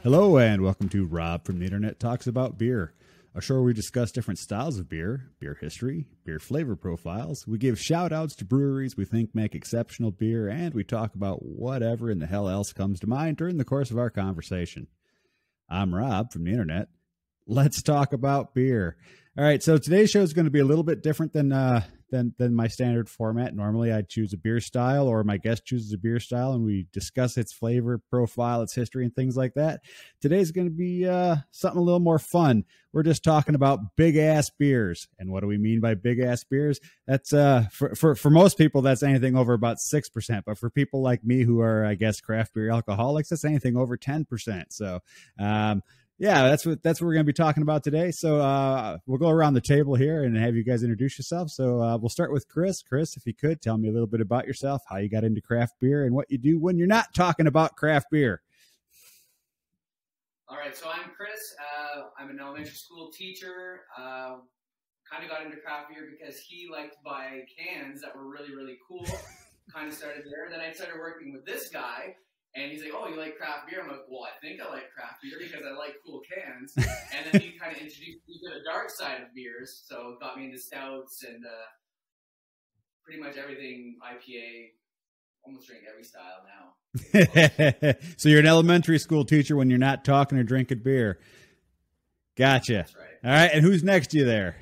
Hello and welcome to Rob from the Internet Talks About Beer, a show where we discuss different styles of beer, beer history, beer flavor profiles. We give shout outs to breweries we think make exceptional beer, and we talk about whatever in the hell else comes to mind during the course of our conversation. I'm Rob from the Internet. Let's talk about beer. All right, so today's show is going to be a little bit different than my standard format. Normally, I choose a beer style, or my guest chooses a beer style, and we discuss its flavor profile, its history, and things like that. Today's going to be something a little more fun. We're just talking about big ass beers, and what do we mean by big ass beers? That's for most people, that's anything over about 6%, but for people like me who are, I guess, craft beer alcoholics, that's anything over 10%. So. Yeah, that's what we're going to be talking about today. So we'll go around the table here and have you guys introduce yourself. So we'll start with Chris. Chris, if you could, tell me a little bit about yourself, how you got into craft beer, and what you do when you're not talking about craft beer. All right, so I'm Chris. I'm an elementary school teacher. Kind of got into craft beer because he liked to buy cans that were really, really cool. Kind of started there. Then I started working with this guy. And he's like, oh, you like craft beer? I'm like, well, I think I like craft beer because I like cool cans. And then he kind of introduced me to the dark side of beers. So got me into stouts and pretty much everything IPA. Almost drink every style now. So you're an elementary school teacher when you're not talking or drinking beer. Gotcha. That's right. All right. And who's next to you there?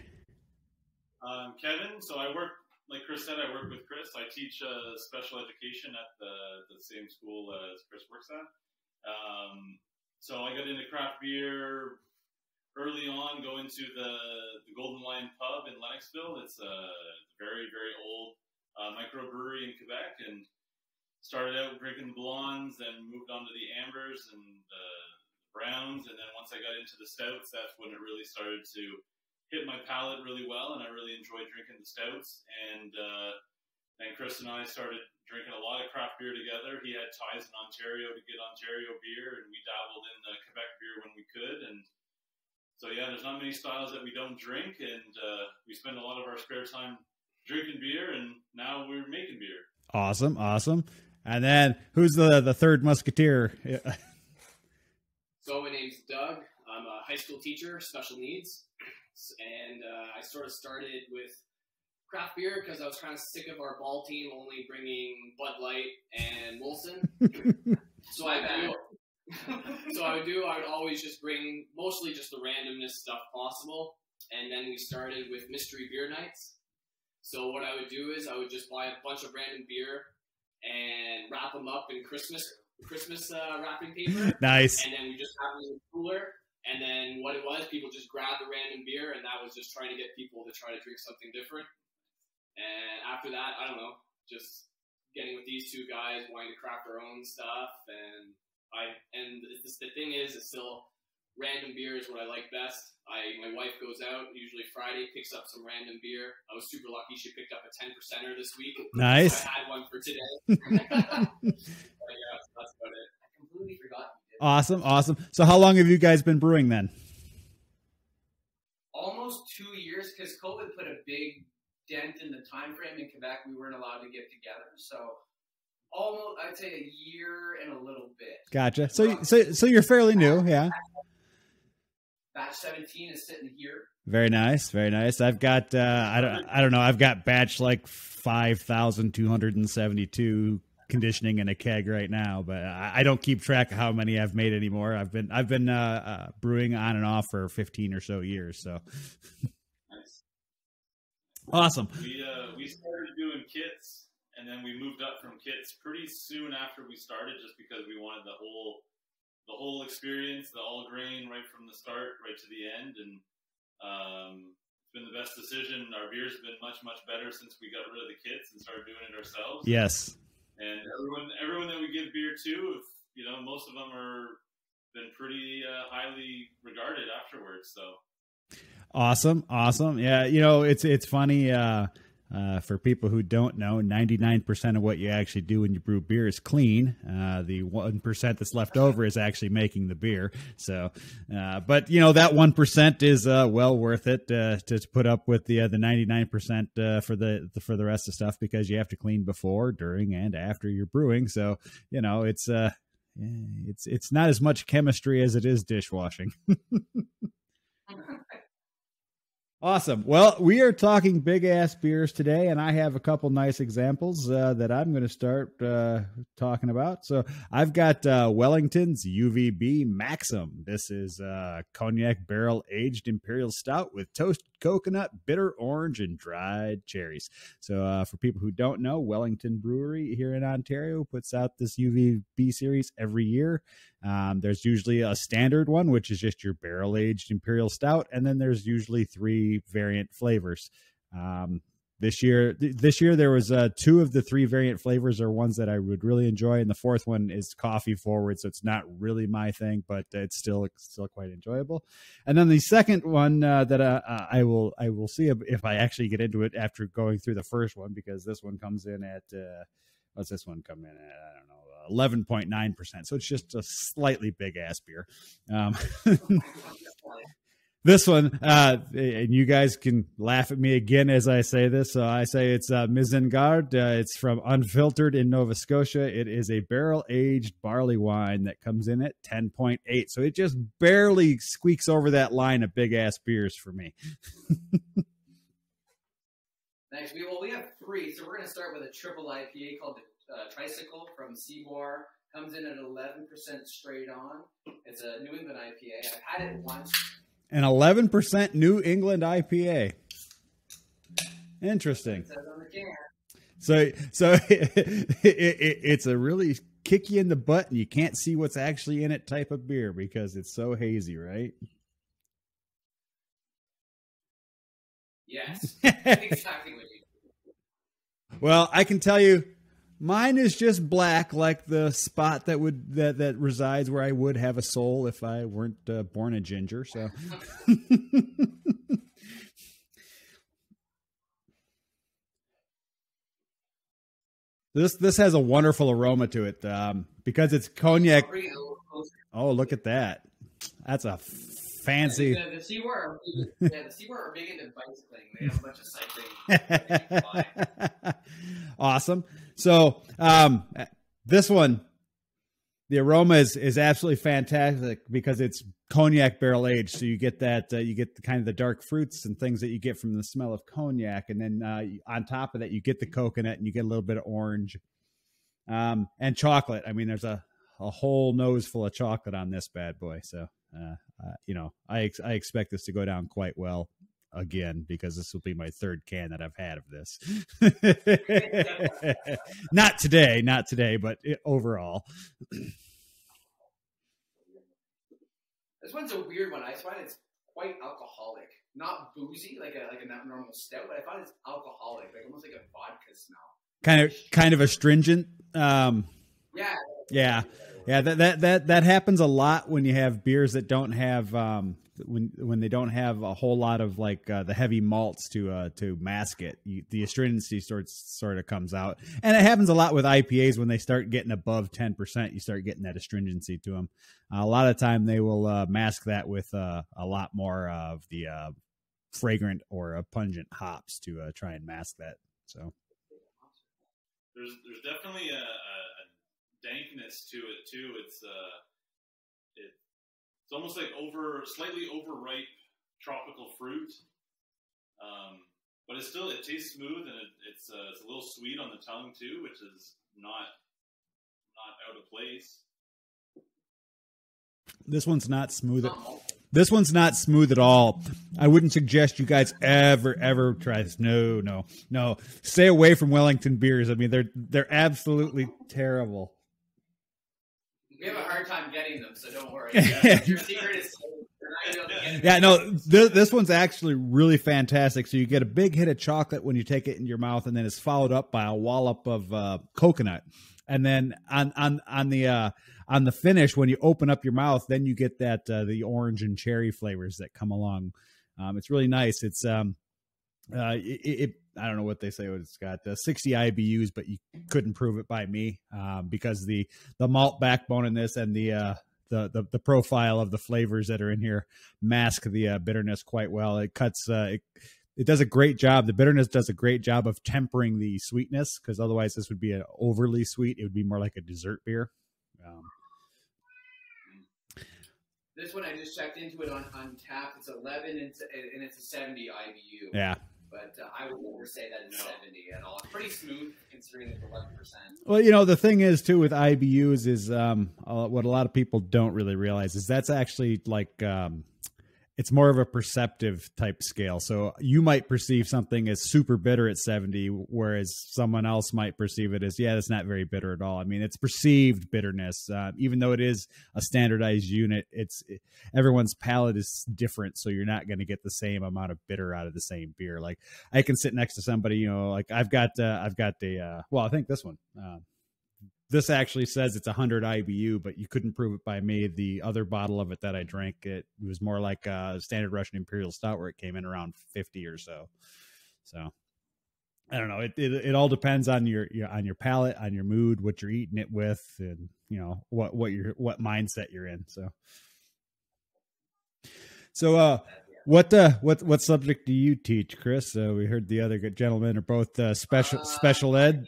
Kevin. So I work, like Chris said, I work with Chris. I teach special education at the same school as Chris works at. So I got into craft beer early on, going to the Golden Lion pub in Lennoxville. It's a very, very old microbrewery in Quebec, and started out drinking the blondes, then moved on to the ambers and the browns. And then once I got into the stouts, that's when it really started to hit my palate really well, and I really enjoyed drinking the stouts. And then Chris and I started drinking a lot of craft beer together. He had ties in Ontario to get Ontario beer, and we dabbled in the Quebec beer when we could. And so, yeah, there's not many styles that we don't drink, and we spend a lot of our spare time drinking beer, and now we're making beer. Awesome, awesome. And then who's the third musketeer? So my name's Doug. I'm a high school teacher, special needs. And I sort of started with craft beer because I was kind of sick of our ball team only bringing Bud Light and Molson. So I would always just bring mostly just the randomness stuff possible. And then we started with mystery beer nights. So what I would do is I would just buy a bunch of random beer and wrap them up in Christmas wrapping paper. Nice. And then we just have them in the cooler. And then what it was, people just grabbed a random beer, and that was just trying to get people to try to drink something different. And after that, I don't know, just getting with these two guys, wanting to craft our own stuff. And the thing is, it's still random beer is what I like best. My wife goes out, usually Friday, picks up some random beer. I was super lucky. She picked up a 10%er this week. Nice. So I had one for today. But yeah, that's about it. I completely forgot. Awesome, awesome. So how long have you guys been brewing then? Almost 2 years, because COVID put a big dent in the time frame in Quebec. We weren't allowed to get together, so almost, I'd say, a year and a little bit. Gotcha. So you're fairly new, yeah. Batch 17 is sitting here. Very nice, very nice. I've got I don't know. I've got batch like 5,272 conditioning in a keg right now, but I don't keep track of how many I've made anymore. I've been brewing on and off for 15 or so years. So Nice. Awesome. We started doing kits, and then we moved up from kits pretty soon after we started, just because we wanted the whole experience, the all grain right from the start right to the end. And it's been the best decision. Our beer's been much, much better since we got rid of the kits and started doing it ourselves. Yes. And everyone that we give beer to, most of them been pretty highly regarded afterwards. So awesome. Yeah, it's funny. For people who don't know, 99% of what you actually do when you brew beer is clean. The 1% that's left over is actually making the beer. So, but that 1% is well worth it to put up with the 99% for the rest of stuff, because you have to clean before, during, and after you're brewing. So it's it's not as much chemistry as it is dishwashing. Awesome. Well, we are talking big ass beers today, and I have a couple nice examples that I'm going to start talking about. So I've got Wellington's UVB Maxim. This is cognac barrel aged imperial stout with toasted coconut, bitter orange, and dried cherries. So for people who don't know, Wellington Brewery here in Ontario puts out this UVB series every year. There's usually a standard one, which is just your barrel aged imperial stout, and then there's usually 3 variant flavors. This year there was 2 of the 3 variant flavors are ones that I would really enjoy, and the 4th one is coffee forward, so it's not really my thing, but it's still quite enjoyable. And then the second one that I will see if I actually get into it after going through the first one, because this one comes in at what's this one come in at? I don't know. 11.9%. So it's just a slightly big ass beer. This one, and you guys can laugh at me again as I say this. So I say it's Mizengard. It's from Unfiltered in Nova Scotia. It is a barrel aged barley wine that comes in at 10.8. So it just barely squeaks over that line of big ass beers for me. Nice. We have 3, so we're going to start with a triple IPA called the Tricycle from Seaboir. Comes in at 11% straight on. It's a New England IPA. I've had it once. An 11% New England IPA. Interesting. It says on the can. So it's a really kick you in the butt and you can't see what's actually in it type of beer because it's so hazy, right? Yes. Exactly what you do. Well, I can tell you, mine is just black, like the spot that resides where I would have a soul if I weren't born a ginger. So, this has a wonderful aroma to it because it's cognac. Oh, look at that! That's a fancy. The Seaboir are big into bicycling. They have a bunch of cycling. Awesome. So this one, the aroma is absolutely fantastic because it's cognac barrel aged. So you get that you get the kind of the dark fruits and things that you get from the smell of cognac, and then on top of that you get the coconut and you get a little bit of orange and chocolate. I mean, there's a whole nose full of chocolate on this bad boy. So I expect this to go down quite well again because this will be my 3rd can that I've had of this. not today, but overall. This one's a weird one. I find it's quite alcoholic, not boozy like a normal stout, but I find it's alcoholic, like almost like a vodka smell. Kind of astringent. Yeah. That happens a lot when you have beers that don't have when they don't have a whole lot of like the heavy malts to mask it. The astringency sort of comes out, and it happens a lot with IPAs when they start getting above 10%. You start getting that astringency to them. A lot of time they will mask that with a lot more of the fragrant or pungent hops to try and mask that. So there's definitely a dankness to it too. It's almost like slightly overripe tropical fruit, but it tastes smooth and it's a little sweet on the tongue too, which is not out of place. This one's not smooth. This one's not smooth at all. I wouldn't suggest you guys ever try this. No. Stay away from Wellington beers. I mean, they're absolutely terrible. We have a hard time getting them, so don't worry. Your secret is you're not able to get them. Yeah, no, this one's actually really fantastic. So you get a big hit of chocolate when you take it in your mouth, and then it's followed up by a wallop of coconut. And then on the finish, when you open up your mouth, then you get that the orange and cherry flavors that come along. It's really nice. It's I don't know what they say. It's got 60 IBUs, but you couldn't prove it by me because the malt backbone in this and the profile of the flavors that are in here mask the bitterness quite well. It cuts. It does a great job. The bitterness does a great job of tempering the sweetness, because otherwise this would be an overly sweet. It would be more like a dessert beer. This one I just checked into it on tap. It's 11 and it's a 70 IBU. Yeah. But I would never say that it's 70 at all. It's pretty smooth considering it's 11%. Well, you know, the thing is too with IBUs is what a lot of people don't really realize is that's actually like it's more of a perceptive type scale. So you might perceive something as super bitter at 70, whereas someone else might perceive it as, yeah, that's not very bitter at all. I mean, it's perceived bitterness. Even though it is a standardized unit, everyone's palate is different. So you're not going to get the same amount of bitter out of the same beer. Like I can sit next to somebody, you know, like I've got well, I think this one, this actually says it's 100 IBU, but you couldn't prove it by me. The other bottle of it that I drank, it was more like a standard Russian Imperial Stout where it came in around 50 or so. So I don't know. It all depends on your palate, on your mood, what you're eating it with, and you know what mindset you're in. So what subject do you teach, Chris? We heard the other good gentlemen are both special ed.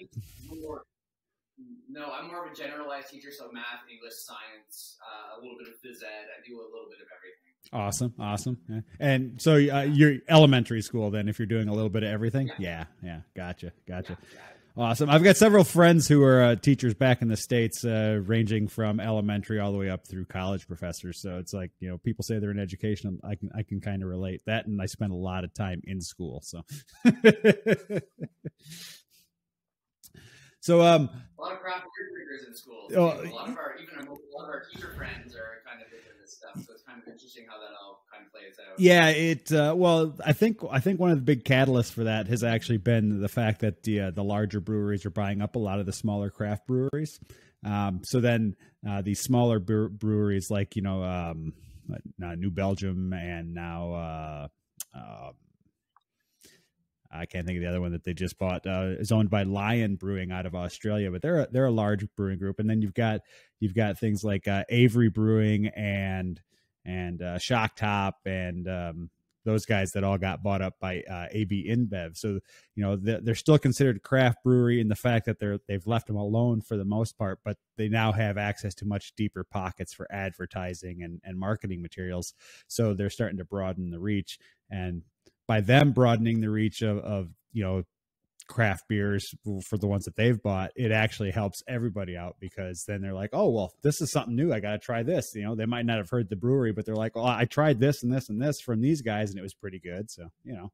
No, I'm more of a generalized teacher, so math, English, science, a little bit of phys ed. I do a little bit of everything. Awesome. Yeah. And so you're elementary school then, if you're doing a little bit of everything? Yeah. Gotcha. Yeah. Awesome. I've got several friends who are teachers back in the States, ranging from elementary all the way up through college professors. So it's like, you know, people say they're in education. I can kind of relate that. And I spend a lot of time in school. So So, a lot of craft beer drinkers in schools. A lot of our teacher friends are kind of into this stuff, so it's kind of interesting how that all kind of plays out. Yeah, well, I think one of the big catalysts for that has actually been the fact that the larger breweries are buying up a lot of the smaller craft breweries. So then these smaller breweries like New Belgium and now. I can't think of the other one that they just bought. Is owned by Lion Brewing out of Australia, but they're a large brewing group. And then you've got things like Avery Brewing and Shock Top and those guys that all got bought up by AB InBev. So you know they're still considered a craft brewery in the fact that they've left them alone for the most part, but they now have access to much deeper pockets for advertising and marketing materials. So they're starting to broaden the reach, and by them broadening the reach of craft beers for the ones that they've bought, it actually helps everybody out, because then they're like, oh, well, this is something new. I got to try this. You know, they might not have heard the brewery, but they're like, oh, I tried this and this and this from these guys and it was pretty good. So, you know,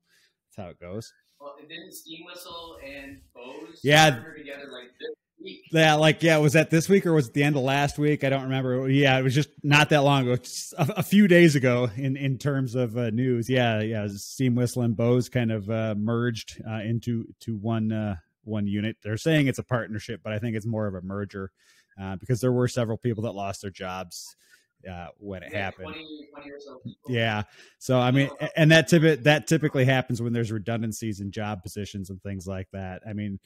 that's how it goes. Well, didn't Steam Whistle and Bose partner together like this week? Yeah, was that this week or was it the end of last week? I don't remember. Yeah, it was just not that long ago, just a few days ago in terms of news. Yeah, Steam Whistle and Bose kind of merged into one unit. They're saying it's a partnership, but I think it's more of a merger because there were several people that lost their jobs when it happened. 20 or so people. Yeah. So, I mean, and that typically happens when there's redundancies in job positions and things like that. I mean,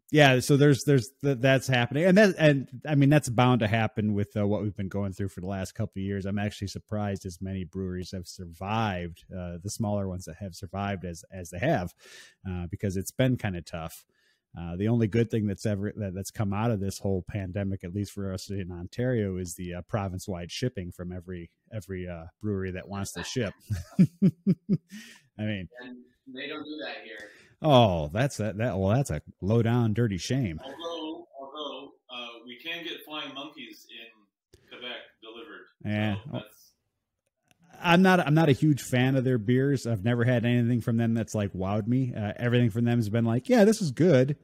yeah, so that's happening, and I mean that's bound to happen with what we've been going through for the last couple of years. I'm actually surprised as many breweries have survived, the smaller ones that have survived as they have, because it's been kind of tough. The only good thing that's come out of this whole pandemic, at least for us in Ontario, is the province-wide shipping from every brewery that wants to ship. I mean, and they don't do that here. Oh, that's a low down, dirty shame. Although we can get flying monkeys in Quebec delivered. Yeah, so I'm not a huge fan of their beers. I've never had anything from them that's like wowed me. Everything from them has been like, yeah, this is good,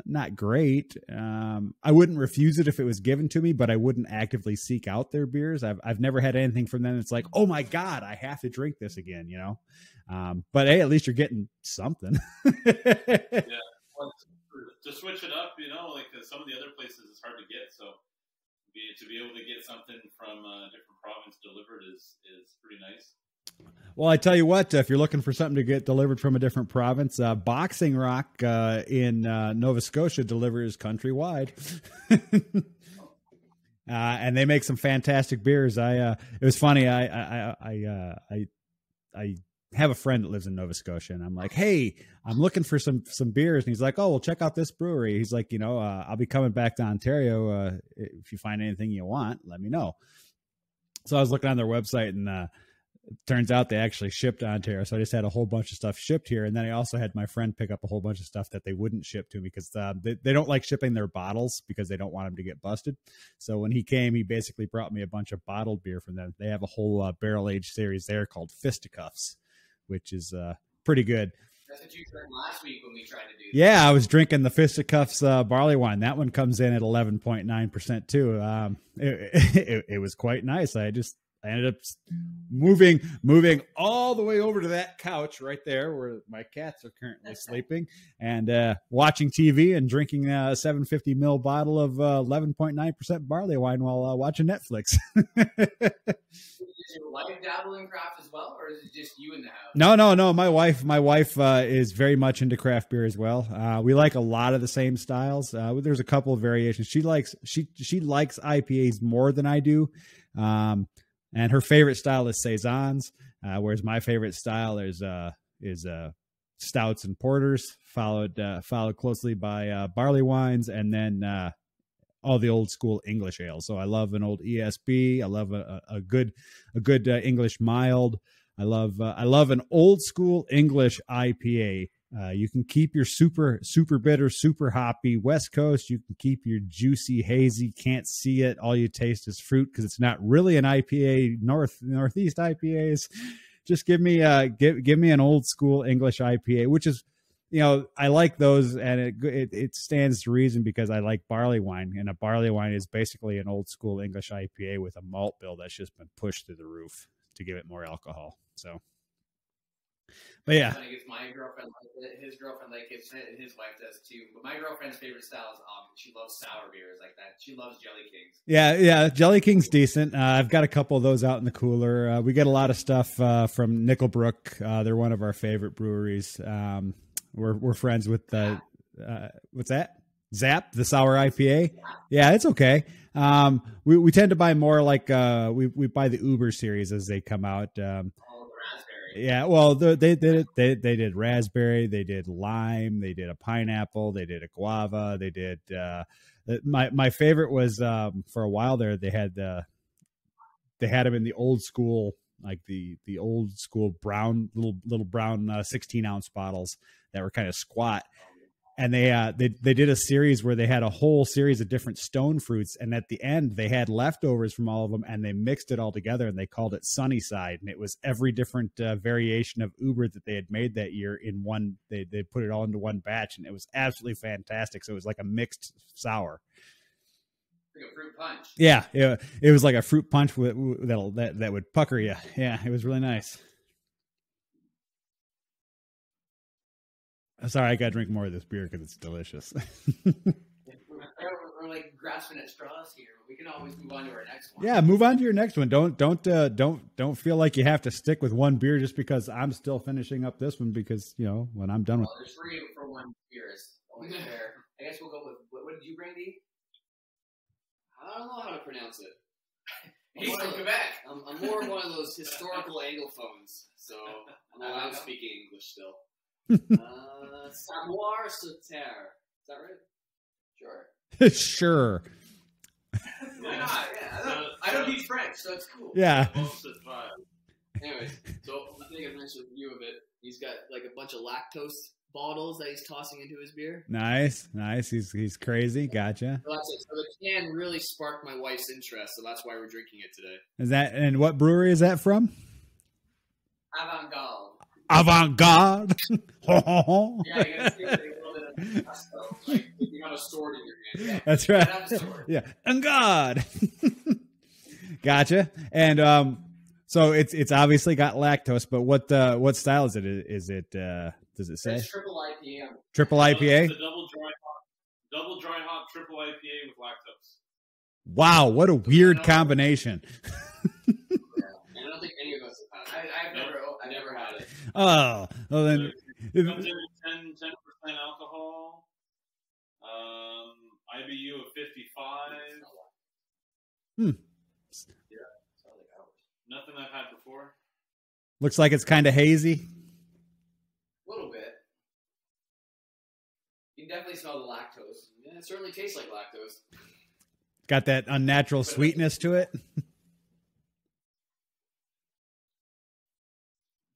not great. I wouldn't refuse it if it was given to me, but I wouldn't actively seek out their beers. I've never had anything from them that's like, oh my God, I have to drink this again, you know. But hey, at least you're getting something. Yeah, well, to switch it up, you know, like some of the other places it's hard to get. So to be able to get something from a different province delivered is pretty nice. Well, I tell you what, if you're looking for something to get delivered from a different province, Boxing Rock in Nova Scotia delivers countrywide. And they make some fantastic beers. It was funny. I have a friend that lives in Nova Scotia, and I'm like, hey, I'm looking for some beers. And he's like, oh, well, check out this brewery. He's like, I'll be coming back to Ontario. If you find anything you want, let me know. So I was looking on their website, and it turns out they actually shipped Ontario. So I just had a whole bunch of stuff shipped here. And then I also had my friend pick up a whole bunch of stuff that they wouldn't ship to me because they don't like shipping their bottles because they don't want them to get busted. So when he came, he basically brought me a bunch of bottled beer from them. They have a whole barrel-aged series there called Fisticuffs, which is pretty good. That's what you drank last week when we tried to do that. Yeah, I was drinking the Fisticuffs barley wine. That one comes in at 11.9% too. It was quite nice. I ended up moving all the way over to that couch right there where my cats are currently sleeping, and watching TV and drinking a 750 ml bottle of 11.9% barley wine while watching Netflix. Does your wife dabble in craft as well, or is it just you in the house? No. My wife is very much into craft beer as well. We like a lot of the same styles. There's a couple of variations. She likes IPAs more than I do. And her favorite style is saisons, whereas my favorite style is stouts and porters, followed closely by barley wines, and then all the old school English ales. So I love an old ESB. I love a good English mild. I love an old school English IPA. You can keep your super bitter, super hoppy West Coast. You can keep your juicy, hazy, can't see it. All you taste is fruit because it's not really an IPA. Northeast IPAs. Just give me an old school English IPA, which is, I like those, and it stands to reason because I like barley wine, and a barley wine is basically an old school English IPA with a malt bill that's just been pushed through the roof to give it more alcohol. So. But yeah, my girlfriend likes it. His girlfriend likes it. His wife does too. But my girlfriend's favorite style is she loves sour beers like that. She loves Jelly Kings. Yeah, Jelly King's decent. I've got a couple of those out in the cooler. We get a lot of stuff from Nickelbrook. They're one of our favorite breweries. We're friends with what's that? Zap, the sour IPA. Yeah, it's okay. We tend to buy more like we buy the Uber series as they come out. Yeah, well, they did raspberry, they did lime, they did a pineapple, they did a guava, they did. My favorite was for a while there they had them in the old school, like the old school brown little brown 16-ounce bottles that were kind of squat. And they did a series where they had a whole series of different stone fruits, and at the end they had leftovers from all of them, and they mixed it all together, and they called it Sunnyside, and it was every different variation of Uber that they had made that year in one. They put it all into one batch, and it was absolutely fantastic. So it was like a mixed sour. Like a fruit punch. Yeah, it was like a fruit punch that would pucker you. Yeah, it was really nice. Sorry, I got to drink more of this beer because it's delicious. We're like grasping at straws here. We can always move on to our next one. Yeah, move on to your next one. Don't feel like you have to stick with one beer just because I'm still finishing up this one because when I'm done with. There's 3 for one beer is only fair. I guess we'll go with what did you bring, D? I don't know how to pronounce it. He's from Quebec. I'm more one of those historical anglophones, so I'm allowed speaking English still. Savoir se taire. Is that right? Sure. Sure. Why not? Yeah, I don't teach French, so it's cool. Yeah. Anyways, so I think I've mentioned a view of it. He's got like a bunch of lactose bottles that he's tossing into his beer. Nice. He's crazy. Gotcha. So that's it. So the can really sparked my wife's interest, so that's why we're drinking it today. And what brewery is that from? Avant-garde. Yeah, you gotta see like a little bit of gusto. Like you have a sword in your hand. Yeah, that's right. Yeah, and God. Gotcha. And so it's obviously got lactose, but what style is it? Is it does it say? It's triple IPA. Triple IPA. It's a double dry hop triple IPA with lactose. Wow, what a weird combination. Yeah. I don't think any of us have had it. I've never had it. Oh, well then. It comes in at 10% alcohol. IBU of 55. Hmm. Yeah, sounds like ours. Nothing I've had before. Looks like it's kind of hazy. A little bit. You can definitely smell the lactose. Yeah, it certainly tastes like lactose. Got that unnatural sweetness to it.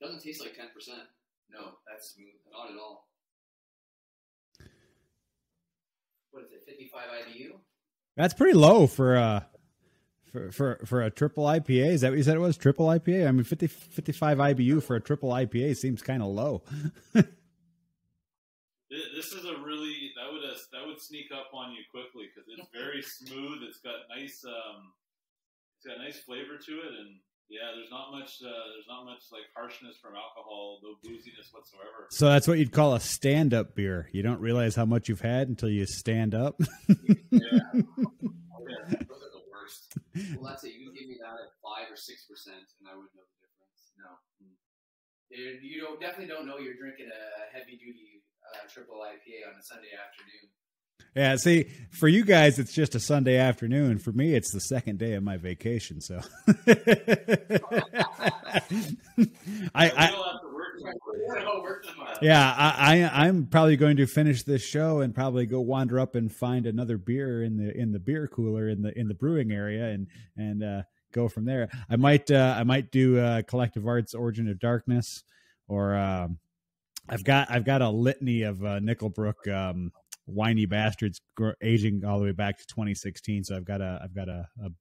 Doesn't taste like 10%. No, that's smooth. Not at all. What is it? 55 IBU. That's pretty low for a triple IPA. Is that what you said it was? Triple IPA? I mean, 55 IBU for a triple IPA seems kind of low. This is that would sneak up on you quickly because it's very smooth. It's got nice flavor to it, and yeah, there's not much like harshness from alcohol, no booziness whatsoever. So that's what you'd call a stand-up beer. You don't realize how much you've had until you stand up. Yeah. Those are the worst. Well, that's it. You can give me that at 5 or 6%, and I wouldn't know the difference. No. You definitely don't know you're drinking a heavy-duty triple IPA on a Sunday afternoon. Yeah, see, for you guys, it's just a Sunday afternoon. For me, it's the second day of my vacation. So, I'm probably going to finish this show and probably go wander up and find another beer in the beer cooler in the brewing area and go from there. I might do Collective Arts Origin of Darkness, or I've got a litany of Nickelbrook. Whiny Bastards aging all the way back to 2016. So I've got a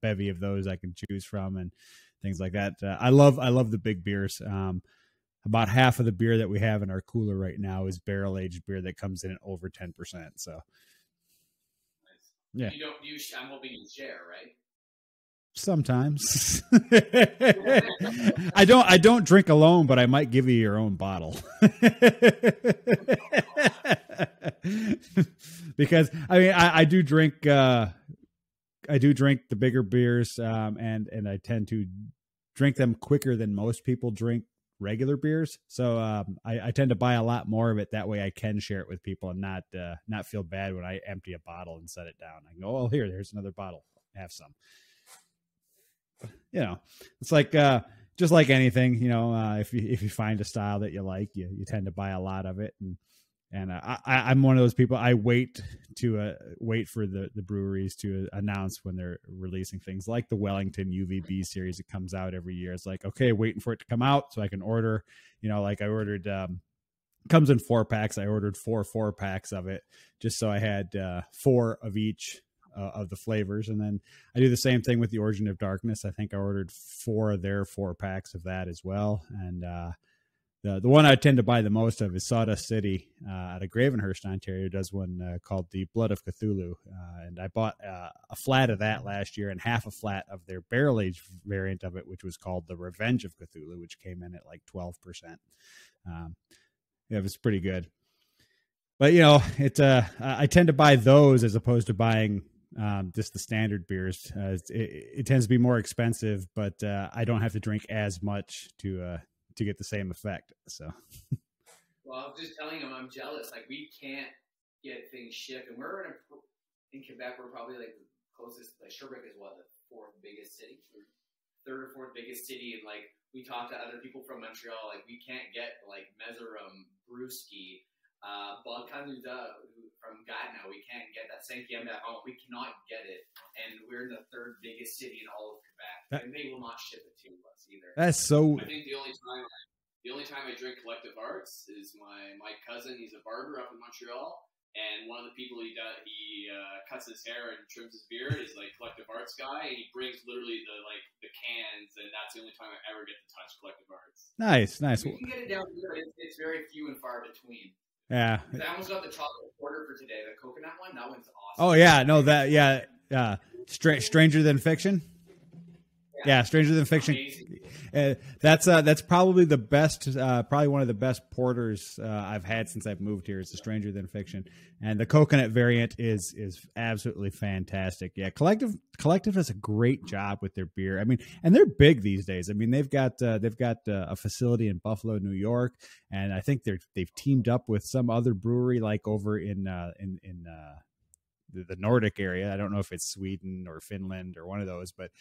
bevy of those I can choose from and things like that. I love the big beers. About half of the beer that we have in our cooler right now is barrel aged beer that comes in at over 10%. So yeah, I'm hoping you share, right? Sometimes. I don't drink alone, but I might give you your own bottle. Because I mean I do drink the bigger beers, and I tend to drink them quicker than most people drink regular beers. So I tend to buy a lot more of it. That way I can share it with people and not feel bad when I empty a bottle and set it down. I go, oh, here's another bottle. Have some. You know, it's like just like anything. You know, if you find a style that you like, you tend to buy a lot of it. And I'm one of those people. I wait for the breweries to announce when they're releasing things like the Wellington UVB series. It comes out every year. It's like, okay, waiting for it to come out so I can order. You know, like I ordered. Comes in 4-packs. I ordered 4 packs of it just so I had 4 of each. Of the flavors, and then I do the same thing with the Origin of Darkness. I think I ordered 4 of their 4-packs of that as well. And the one I tend to buy the most of is Sawdust City out of Gravenhurst, Ontario. Does one called the Blood of Cthulhu, and I bought a flat of that last year and half a flat of their barrel aged variant of it, which was called the Revenge of Cthulhu, which came in at like 12%. It was pretty good. But you know, I tend to buy those as opposed to buying just the standard beers. It tends to be more expensive, but I don't have to drink as much to get the same effect. So, well, I was just telling him I'm jealous. Like we can't get things shipped, and we're in Quebec. We're probably like the closest. Like Sherbrooke is what, the 4th biggest city, 3rd or 4th biggest city, and like we talk to other people from Montreal. Like we can't get like Mezerum, Brewski, Balkanuda from Gatineau. We can't get that. Cinquième d'Avon. We cannot get it, and we're the 3rd biggest city in all of Quebec, and they will not ship it to us either. That's so. I think the only time I drink Collective Arts is my cousin. He's a barber up in Montreal, and one of the people he cuts his hair and trims his beard is like Collective Arts guy, and he brings literally the cans, and that's the only time I ever get to touch Collective Arts. Nice. We can get it down here. It's very few and far between. Yeah. I almost got the chocolate porter for today. The coconut one, that one's awesome. Oh yeah, no, Stranger Than Fiction. Yeah, Stranger Than Fiction. That's probably the best, probably one of the best porters I've had since I've moved here. Is the Stranger Than Fiction, and the coconut variant is absolutely fantastic. Yeah, Collective does a great job with their beer. I mean, and they're big these days. I mean, they've got a facility in Buffalo, New York, and I think they've teamed up with some other brewery like over in the Nordic area. I don't know if it's Sweden or Finland or one of those, but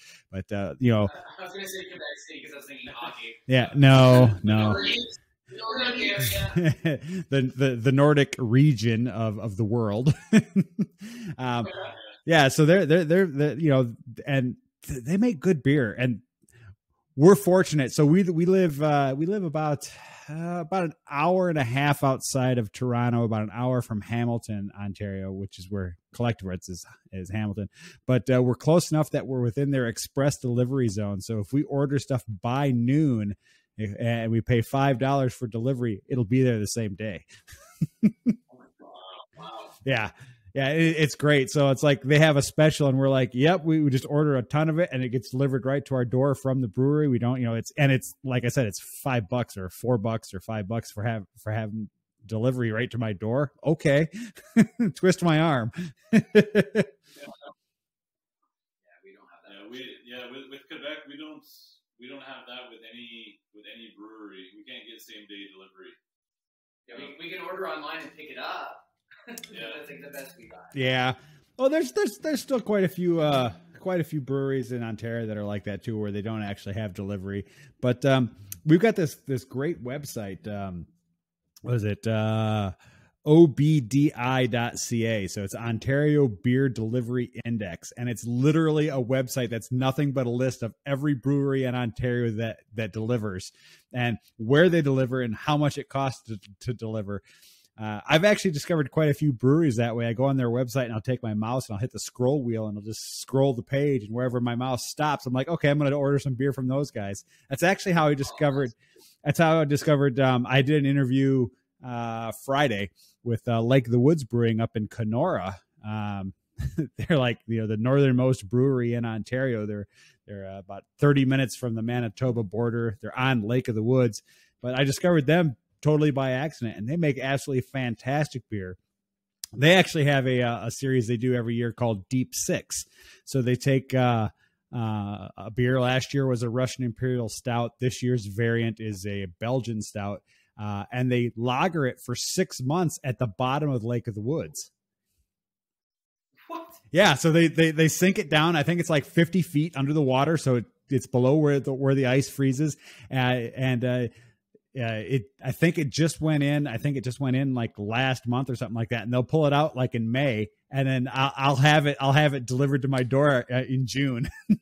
you know. I was going to say Quebec City because I was thinking hockey. Yeah, no. the Nordic region of the world. Yeah, so they're you know, and they make good beer. And we're fortunate. So we live about an hour and a half outside of Toronto, about an hour from Hamilton, Ontario, which is where Collectivites is Hamilton. But we're close enough that we're within their express delivery zone. So if we order stuff by noon and we pay $5 for delivery, it'll be there the same day. Wow. Yeah. Yeah, it's great. So it's like they have a special and we're like, yep, we just order a ton of it and it gets delivered right to our door from the brewery. We don't, it's like I said, it's $5 or $4 or $5 for having delivery right to my door. Okay. Twist my arm. Yeah, we don't have that. With Quebec, we don't have that with any brewery. We can't get same day delivery. Yeah, we can order online and pick it up. Yeah, that's like the best we got. Yeah. Oh, there's still quite a few breweries in Ontario that are like that too, where they don't actually have delivery. But we've got this great website. What is it? OBDI.ca. So it's Ontario Beer Delivery Index, and it's literally a website that's nothing but a list of every brewery in Ontario that delivers and where they deliver and how much it costs to deliver. I've actually discovered quite a few breweries that way. I go on their website and I'll take my mouse and I'll hit the scroll wheel and I'll just scroll the page, and wherever my mouse stops, I'm like, okay, I'm going to order some beer from those guys. That's actually how I discovered. I did an interview Friday with Lake of the Woods Brewing up in Kenora. They're like the northernmost brewery in Ontario. They're about 30 minutes from the Manitoba border. They're on Lake of the Woods, but I discovered them totally by accident, and they make absolutely fantastic beer. They actually have a series they do every year called Deep Six. So they take a beer. Last year was a Russian Imperial Stout. This year's variant is a Belgian Stout, and they lager it for 6 months at the bottom of Lake of the Woods. What? Yeah, so they sink it down. I think it's like 50 feet under the water, so it's below where the ice freezes, I think it just went in. I think it just went in like last month or something like that, and they'll pull it out like in May, and then I'll have it delivered to my door in June. Nice.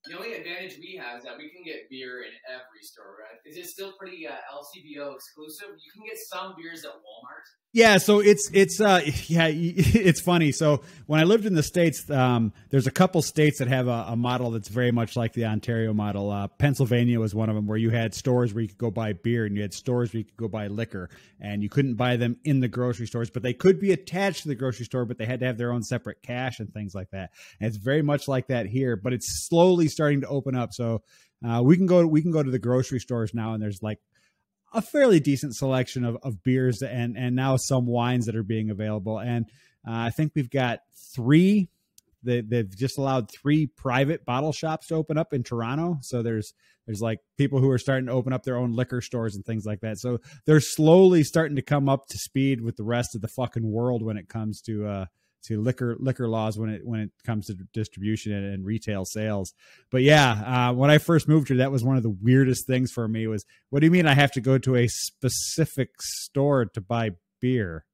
The only advantage we have is that we can get beer in every store. Right? Is it still pretty LCBO exclusive? You can get some beers at Walmart. Yeah, so it's funny. So when I lived in the States, there's a couple states that have a model that's very much like the Ontario model. Pennsylvania was one of them, where you had stores where you could go buy beer, and you had stores where you could go buy liquor, and you couldn't buy them in the grocery stores, but they could be attached to the grocery store, but they had to have their own separate cash and things like that. And it's very much like that here, but it's slowly starting to open up. So we can go to the grocery stores now, and there's like a fairly decent selection of beers and now some wines that are being available. And I think we've got 3. They've just allowed 3 private bottle shops to open up in Toronto. So there's like people who are starting to open up their own liquor stores and things like that. So they're slowly starting to come up to speed with the rest of the fucking world when it comes to liquor laws, when it comes to distribution and retail sales. But yeah, when I first moved here, that was one of the weirdest things for me was, what do you mean I have to go to a specific store to buy beer?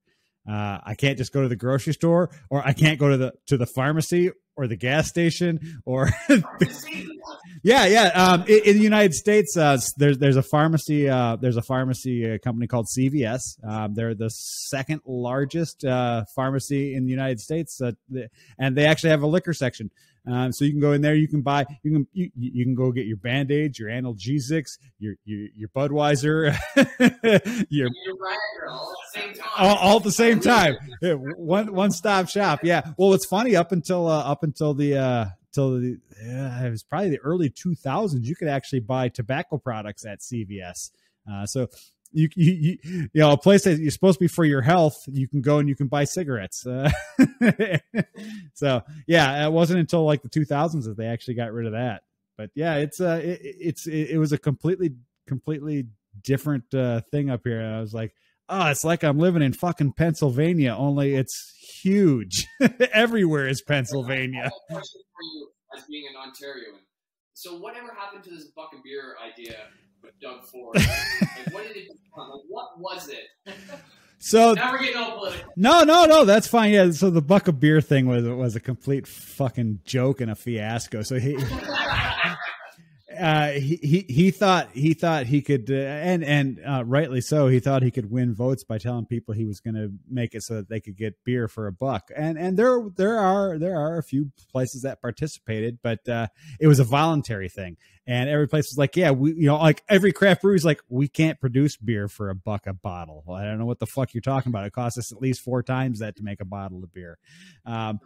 I can't just go to the grocery store, or I can't go to the pharmacy or the gas station, or yeah. In the United States, there's a pharmacy company called CVS. They're the second largest pharmacy in the United States, and they actually have a liquor section. So you can go in there, you can go get your Band-Aids, your analgesics, your Budweiser, your all at the same time. One stop shop. Yeah. Well, it's funny, up until it was probably the early 2000s, you could actually buy tobacco products at CVS. So you know, a place that you're supposed to be for your health, you can go and you can buy cigarettes. So yeah, it wasn't until like the 2000s that they actually got rid of that. But yeah, it was a completely different thing up here. And I was like, oh, it's like I'm living in fucking Pennsylvania, only it's huge. Everywhere is Pennsylvania. I have a question for you as being an Ontarian. So whatever happened to this bucket beer idea with Doug Ford? Like, what did it become? Like, what was it? So now we're getting all political. No, that's fine. Yeah, so the bucket beer thing was a complete fucking joke and a fiasco. So he thought he could, and rightly so. He thought he could win votes by telling people he was going to make it so that they could get beer for $1. And there are a few places that participated, but it was a voluntary thing. And every place was like, yeah, like every craft brewery is like, we can't produce beer for $1 a bottle. Well, I don't know what the fuck you're talking about. It costs us at least 4 times that to make a bottle of beer. But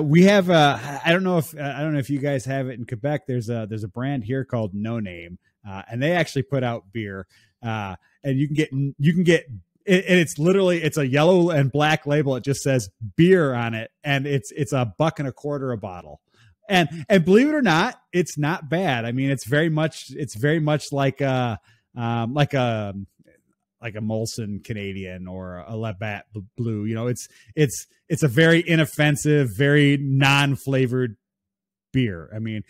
we have I don't know if you guys have it in Quebec. There's a brand here called No Name, and they actually put out beer, and you can get it, and it's literally it's a yellow and black label. It just says beer on it, and it's $1.25 a bottle. And believe it or not, it's not bad. I mean, it's very much like a Molson Canadian or a Labatt Blue. It's a very inoffensive, very non-flavored beer. I mean,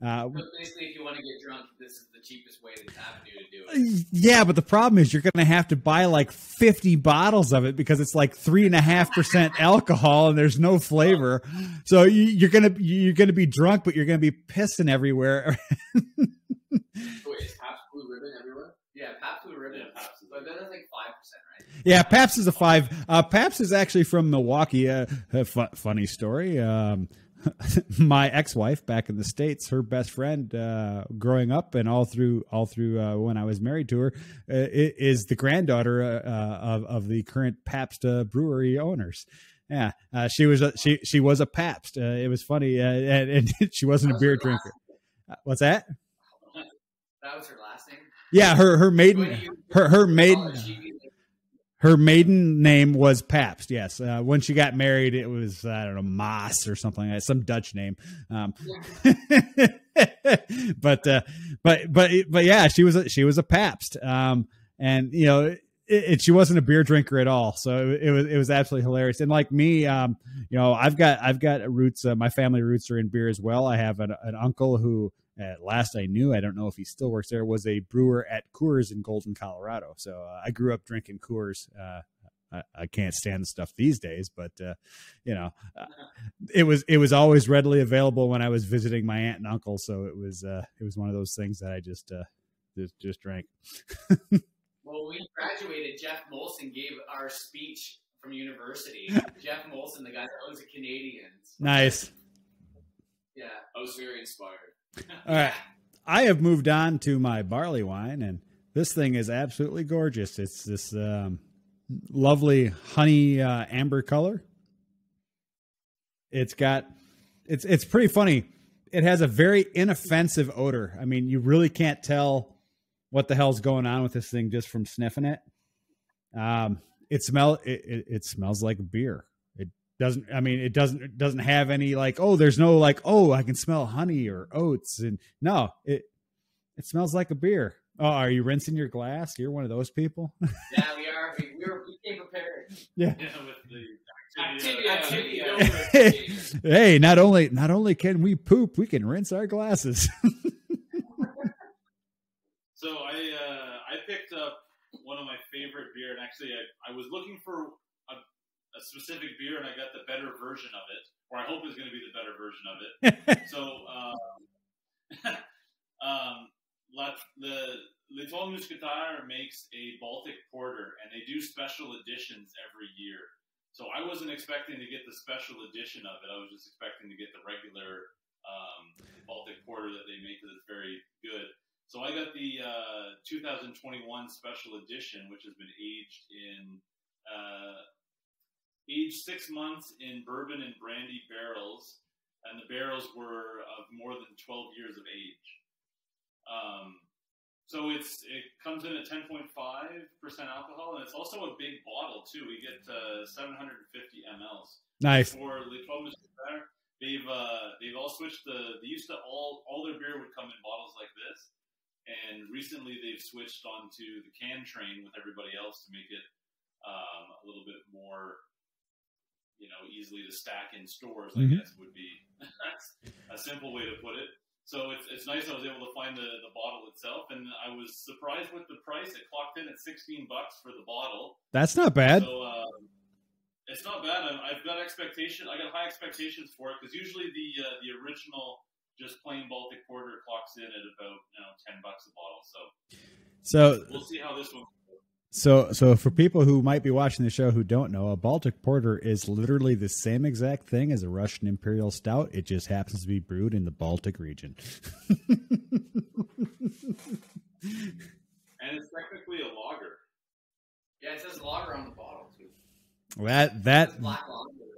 so basically, if you want to get drunk, this is the cheapest way avenue to do it. Yeah, but the problem is you're going to have to buy like 50 bottles of it because it's like 3.5% alcohol and there's no flavor. So you're gonna be drunk, but you're gonna be pissing everywhere. Wait, is Pabst Blue Ribbon everywhere? Yeah, Pabst Blue Ribbon. Yeah, Pabst, but that's like 5%, right? Yeah, Pabst is a 5. Pabst is actually from Milwaukee. Funny story. My ex-wife back in the States, her best friend growing up and all through when I was married to her, is the granddaughter of the current Pabst brewery owners. Yeah, she was a Pabst. It was funny, and she wasn't a beer drinker. What's that? That was her last name. Yeah, her maiden name was Pabst. Yes. When she got married, it was, I don't know, Maas or something like that, some Dutch name. But yeah, she was a Pabst. And she wasn't a beer drinker at all. So it was absolutely hilarious. And like me, I've got roots. My family roots are in beer as well. I have an uncle who, at last I knew, I don't know if he still works there, was a brewer at Coors in Golden, Colorado. So I grew up drinking Coors. I can't stand the stuff these days, but it was always readily available when I was visiting my aunt and uncle. So it was one of those things that I just drank. Well, when we graduated, Jeff Molson gave our speech from university. Jeff Molson, the guy that owns the Canadians. Nice. Yeah, I was very inspired. All right. I have moved on to my barley wine, and this thing is absolutely gorgeous. It's this lovely honey amber color. It's pretty funny. It has a very inoffensive odor. I mean, you really can't tell what the hell's going on with this thing just from sniffing it. It smells like beer. It doesn't have any there's no I can smell honey or oats, and no, it smells like a beer. Oh, are you rinsing your glass? You're one of those people. Yeah, we are. We came prepared. Yeah. With the activity. Hey, not only can we poop, we can rinse our glasses. So I picked up one of my favorite beer, and actually I was looking for a specific beer, and I got the better version of it, or I hope is going to be the better version of it. So, L'Étoile Mousquetaire makes a Baltic Porter, and they do special editions every year. So I wasn't expecting to get the special edition of it. I was just expecting to get the regular Baltic Porter that they make that's very good. So I got the 2021 special edition, which has been aged 6 months in bourbon and brandy barrels, and the barrels were of more than 12 years of age. So it comes in at 10.5% alcohol, and it's also a big bottle too. We get 750 mLs. Nice. For L'Étoile Mousquetaire, they've all switched they used to all their beer would come in bottles like this, and recently they've switched onto the can train with everybody else to make it a little bit more, easily to stack in stores, I guess would be a simple way to put it. So it's nice I was able to find the bottle itself, and I was surprised with the price. It clocked in at $16 for the bottle. That's not bad. So it's not bad. I've got expectation. I got high expectations for it, because usually the original just plain Baltic Porter clocks in at about $10 a bottle. So we'll see how this one goes. So for people who might be watching the show who don't know, a Baltic Porter is literally the same exact thing as a Russian Imperial Stout. It just happens to be brewed in the Baltic region. And it's technically a lager. Yeah, it says lager on the bottle too.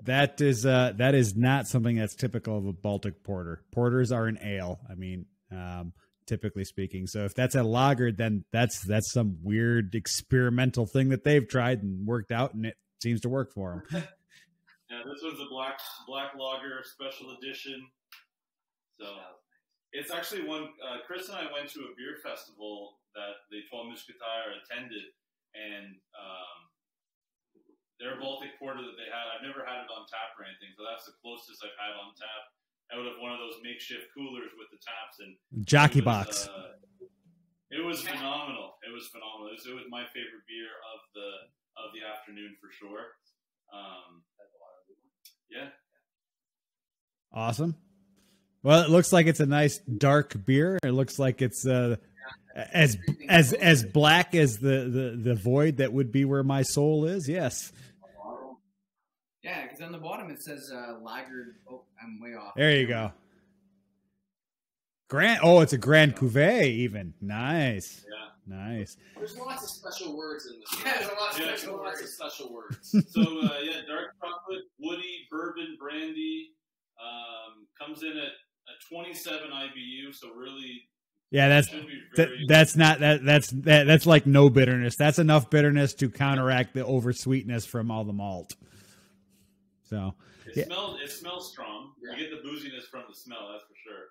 That is not something that's typical of a Baltic Porter. Porters are an ale. I mean, typically speaking. So if that's a lager, then that's some weird experimental thing that they've tried and worked out, and it seems to work for them. Yeah, this one's a black lager special edition. So it's actually one. Chris and I went to a beer festival that the 12 Musketeers attended, and their Baltic Porter that they had, I've never had it on tap or anything, so that's the closest I've had on tap out of one of those makeshift coolers with the taps and jockey box. It was phenomenal. It was phenomenal. It was my favorite beer of the afternoon for sure. Yeah. Awesome. Well, it looks like it's a nice dark beer. It looks like it's as black as the void that would be where my soul is. Yes. Yeah, because on the bottom it says lager. Oh, I'm way off. There you go. Grand. Oh, it's a Grand Cuvée even. Nice. Yeah. Nice. There's lots of special words in this. Yeah, there's a lot of special words. So dark chocolate, woody, bourbon, brandy, comes in at a 27 IBU. So really, yeah, that's like no bitterness. That's enough bitterness to counteract the over sweetness from all the malt. So it smells strong. Yeah. You get the booziness from the smell, that's for sure.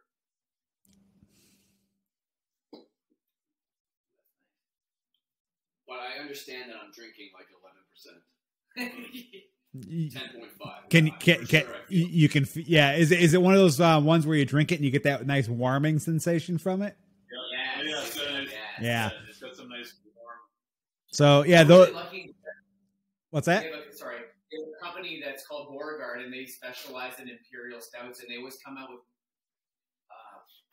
But I understand that I'm drinking like 11%. 10.5. You can yeah. Is it one of those ones where you drink it and you get that nice warming sensation from it? Yeah. It's got some nice warm. So yeah, what's that? Sorry. There's a company that's called Beauregard, and they specialize in imperial stouts, and they always come out with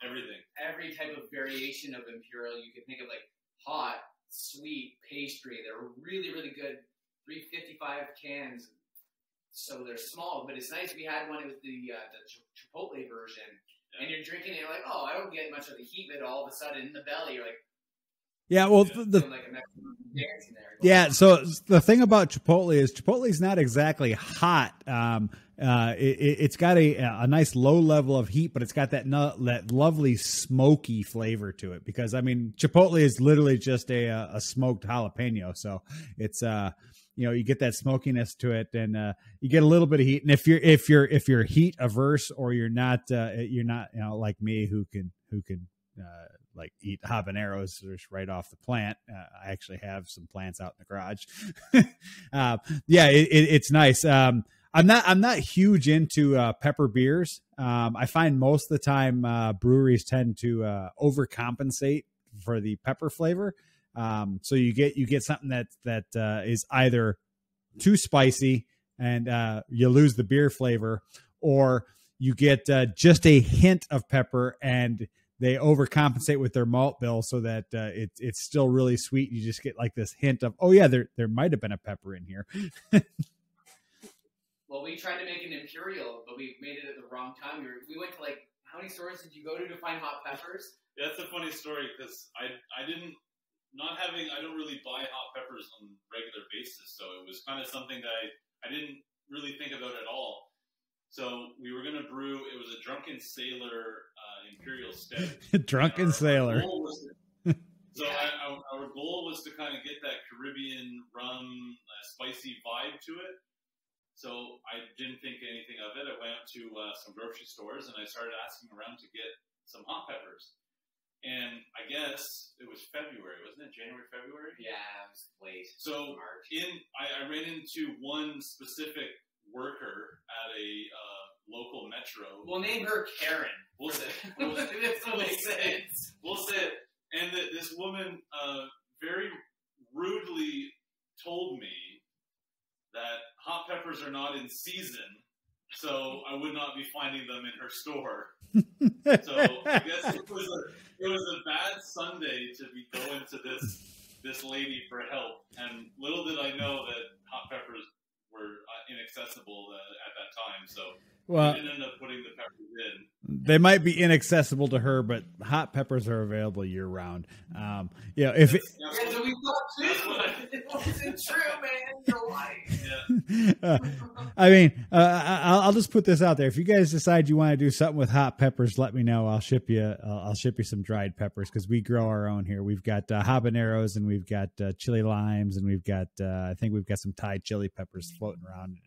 everything, every type of variation of imperial you can think of, like hot, sweet, pastry. They're really, really good. 355 cans, so they're small, but it's nice. We had one with the Chipotle version, and you're drinking it, you're like, oh, I don't get much of the heat, but all of a sudden in the belly, you're like, yeah, well, so the thing about Chipotle is not exactly hot. It's got a nice low level of heat, but it's got that lovely smoky flavor to it. Because I mean, Chipotle is literally just a smoked jalapeno, so it's you get that smokiness to it, and you get a little bit of heat. And if you're heat averse, or you're not like me who can like eat habaneros just right off the plant. I actually have some plants out in the garage. It's nice. I'm not huge into pepper beers. I find most of the time breweries tend to overcompensate for the pepper flavor. So you get something that is either too spicy and you lose the beer flavor, or you get just a hint of pepper and they overcompensate with their malt bill so that it's still really sweet. You just get like this hint of, oh yeah, there might have been a pepper in here. Well, we tried to make an imperial, but we made it at the wrong time. We went to how many stores did you go to find hot peppers? Yeah, that's a funny story because I don't really buy hot peppers on a regular basis, so it was kind of something that I didn't really think about at all. So we were going to brew. It was a Drunken Sailor Imperial Stout. Drunken Sailor. Our goal was to kind of get that Caribbean rum, spicy vibe to it. So I didn't think anything of it. I went out to some grocery stores and I started asking around to get some hot peppers. And I guess it was February, wasn't it? January, February? Yeah, it was late. So March. I ran into one specific worker at a local metro. We'll name her Karen. This will make sense. We'll say it. And this woman very rudely told me that hot peppers are not in season so I would not be finding them in her store. So I guess it was a bad Sunday to be going to this lady for help, and little did I know that hot peppers were inaccessible at that time. So Well, I didn't end up putting the peppers in. they might be inaccessible to her, but hot peppers are available year round. If it, Yeah, so we thought too. It wasn't true, man. You're lying. Yeah. I mean, I'll just put this out there. If you guys decide you want to do something with hot peppers, let me know. I'll ship you some dried peppers because we grow our own here. We've got habaneros and we've got chili limes and we've got I think we've got some Thai chili peppers floating around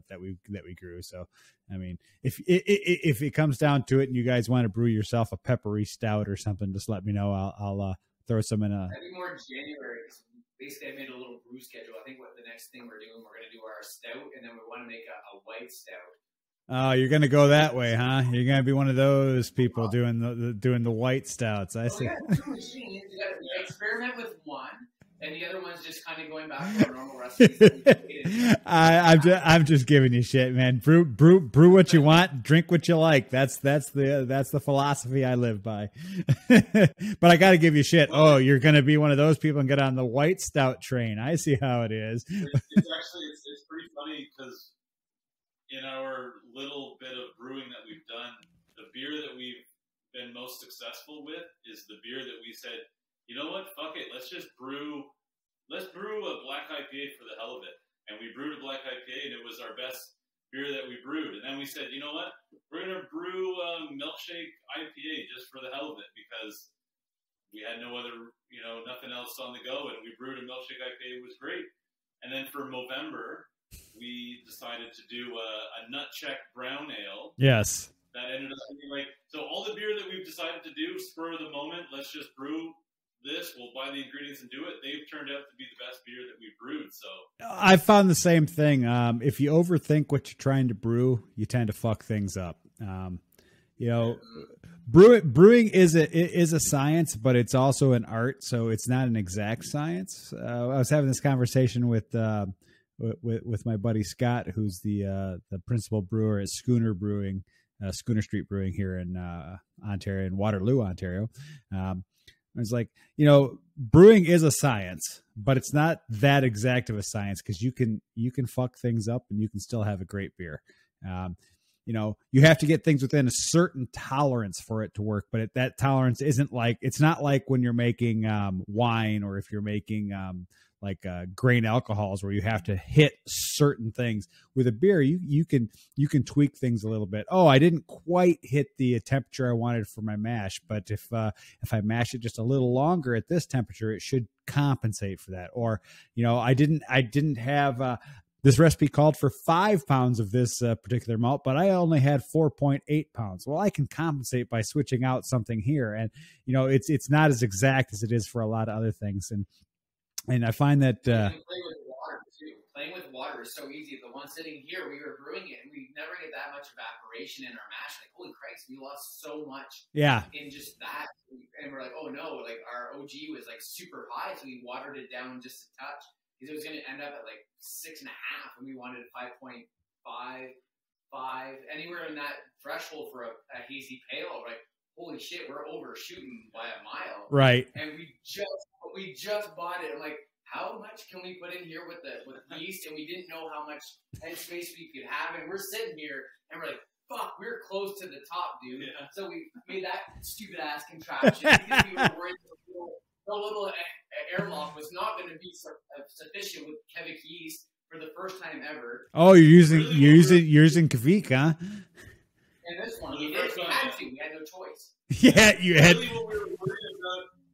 that we grew. So I mean, if it comes down to it and you guys want to brew yourself a peppery stout or something, just let me know. I'll throw some in a. I think more in January. Basically, I made a little brew schedule. I think what the next thing we're going to do our stout, and then we want to make a white stout. Oh, you're going to go that way, huh? You're going to be one of those people doing the white stouts. I see. Yeah, two machines. You got to experiment with one, and the other one's just kind of going back to our normal recipes. I'm just giving you shit, man. Brew what you want, drink what you like. That's the philosophy I live by. But I got to give you shit. Oh, you're going to be one of those people and get on the white stout train. I see how it is. It's pretty funny because in our little bit of brewing that we've done, the beer that we've been most successful with is the beer that we said, you know what, fuck it, let's brew a black IPA for the hell of it. And we brewed a black IPA, and it was our best beer that we brewed. And then we said, you know what, we're going to brew a milkshake IPA just for the hell of it because we had no other, nothing else on the go. And we brewed a milkshake IPA. It was great. And then for Movember, we decided to do a nut check brown ale. Yes. That ended up being so all the beer that we've decided to do, spur of the moment, let's just brew this, we'll buy the ingredients and do it. They've turned out to be the best beer that we've brewed. So I found the same thing. If you overthink what you're trying to brew, you tend to fuck things up. Brewing is a science, but it's also an art. So it's not an exact science. I was having this conversation with my buddy Scott, who's the principal brewer at Schooner Street Brewing here in Ontario, in Waterloo, Ontario. I was like, brewing is a science, but it's not that exact of a science because you can fuck things up and you can still have a great beer. You have to get things within a certain tolerance for it to work, but that tolerance it's not like when you're making wine or if you're making grain alcohols where you have to hit certain things. With a beer, you can tweak things a little bit. Oh, I didn't quite hit the temperature I wanted for my mash, but if I mash it just a little longer at this temperature, it should compensate for that. Or I didn't have this recipe called for 5 pounds of this particular malt, but I only had 4.8 pounds. Well, I can compensate by switching out something here, and it's not as exact as it is for a lot of other things. And I find that Playing with water is so easy. The one sitting here, we were brewing it, and we never get that much evaporation in our mash. Like, holy Christ, we lost so much. Yeah. In just that, and we're like, oh no, our OG was super high, so we watered it down just a touch because it was going to end up at 6.5, and we wanted 5.5, anywhere in that threshold for a hazy pale. Like, holy shit, we're overshooting by a mile. Right. And we just bought it. I'm like, how much can we put in here with yeast? And we didn't know how much headspace we could have. And we're sitting here and we're like, fuck, we're close to the top, dude. Yeah. So we made that stupid ass contraption because we were worried the little airlock was not going to be sufficient with Kevik yeast for the first time ever. Oh, you're using Kevik, huh? And this one, we had no choice. Yeah, you had. Really what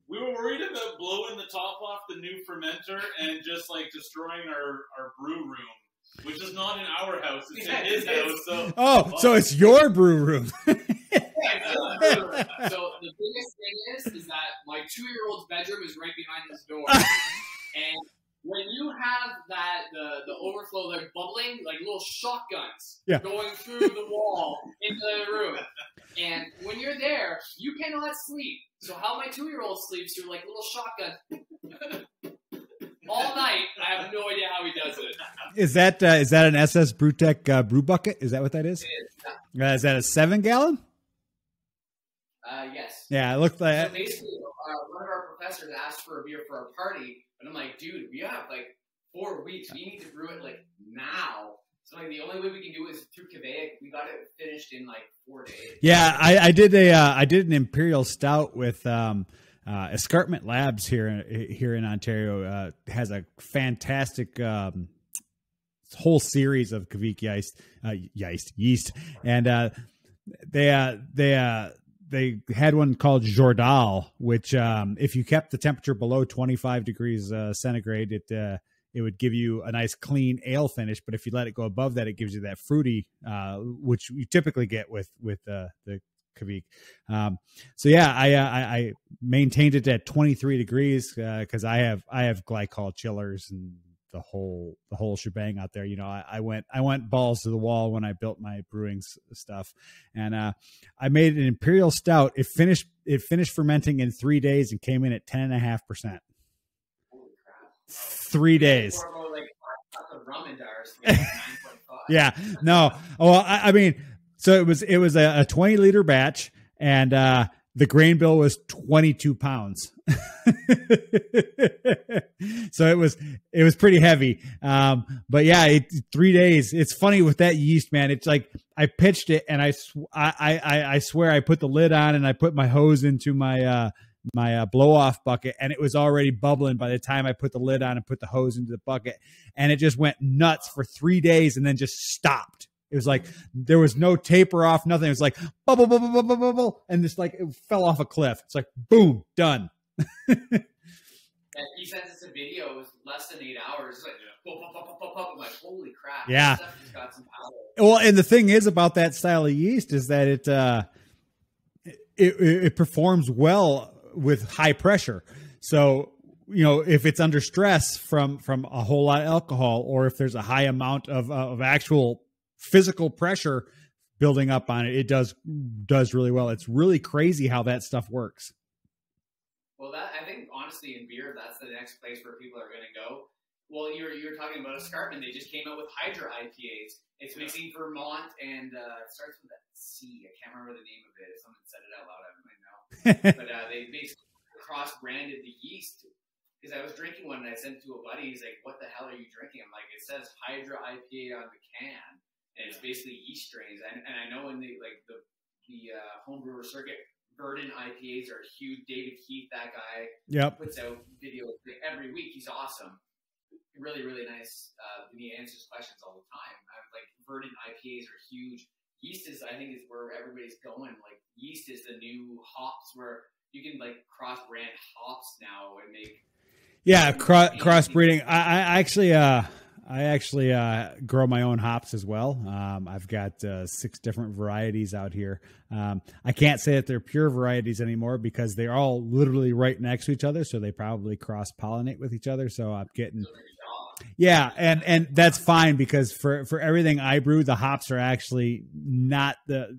we were worried about blowing the top off the new fermenter and just destroying our brew room, which is not in our house; it's in his house. So it's your brew room. So the biggest thing is that my 2-year-old's bedroom is right behind this door, and when you have the overflow bubbling little shotguns going through the wall into the room, and when you're there, you cannot sleep. So how my 2-year-old sleeps through little shotguns. all night. I have no idea how he does it. Is that an SS Brewtech brew bucket? Is that what that is? It is. Is that a 7-gallon? Yes. Yeah, it looked like. So basically, one of our professors asked for a beer for a party, and I'm like, dude, we have like 4 weeks. We need to brew it like now. So like the only way we can do it is through Quebec. We got it finished in like 4 days. Yeah, I did an imperial stout with Escarpment Labs here in Ontario. Has a fantastic whole series of Kvik yeast, and they had one called Jordal, which if you kept the temperature below 25 degrees centigrade, it would give you a nice clean ale finish. But if you let it go above that, it gives you that fruity, which you typically get with the Kvik. So yeah, I maintained it at 23 degrees because I have glycol chillers and the whole shebang out there. You know, I went balls to the wall when I built my brewing stuff, and I made an imperial stout. It finished fermenting in 3 days and came in at 10.5%. 3 days. Yeah, no. Well, I mean, so it was a 20-liter batch, and the grain bill was 22 pounds. So it was pretty heavy. But yeah, 3 days. It's funny with that yeast, man. It's like I pitched it, and I swear I put the lid on and I put my hose into my blow off bucket, and it was already bubbling by the time I put the lid on and put the hose into the bucket, and it just went nuts for 3 days and then just stopped. It was like there was no taper off, nothing. It was like bubble, bubble, bubble, bubble, bubble, and just like it fell off a cliff. It's like boom, done. And he sends us a video. It was less than 8 hours. It's like, I'm like, holy crap! Yeah. This stuff just got some power. Well, and the thing is about that style of yeast is that it performs well with high pressure. So, you know, if it's under stress from a whole lot of alcohol, or if there's a high amount of actual physical pressure building up on it, it does really well. It's really crazy how that stuff works. Well, I think honestly in beer, that's the next place where people are going to go. Well, you're talking about Escarpment. They just came out with Hydra IPAs. It's mixing Vermont and it starts with a C. I can't remember the name of it. If someone said it out loud, I might know. But they basically cross-branded the yeast. Because I was drinking one and I sent it to a buddy. He's like, "What the hell are you drinking?" I'm like, "It says Hydra IPA on the can, and it's basically yeast strains." And I know in the homebrewer circuit, Burden IPAs are huge. David Keith, that guy, puts out videos every week. He's awesome. Really, really nice. He answers questions all the time. Like Verdant IPAs are huge. Yeast is, I think, is where everybody's going. Like yeast is the new hops, where you can like cross-brand hops now and make. Yeah, crossbreeding. I actually grow my own hops as well. I've got 6 different varieties out here. I can't say that they're pure varieties anymore because they're all literally right next to each other, so they probably cross-pollinate with each other. So I'm getting. Yeah, and that's fine because for everything I brew, the hops are actually not the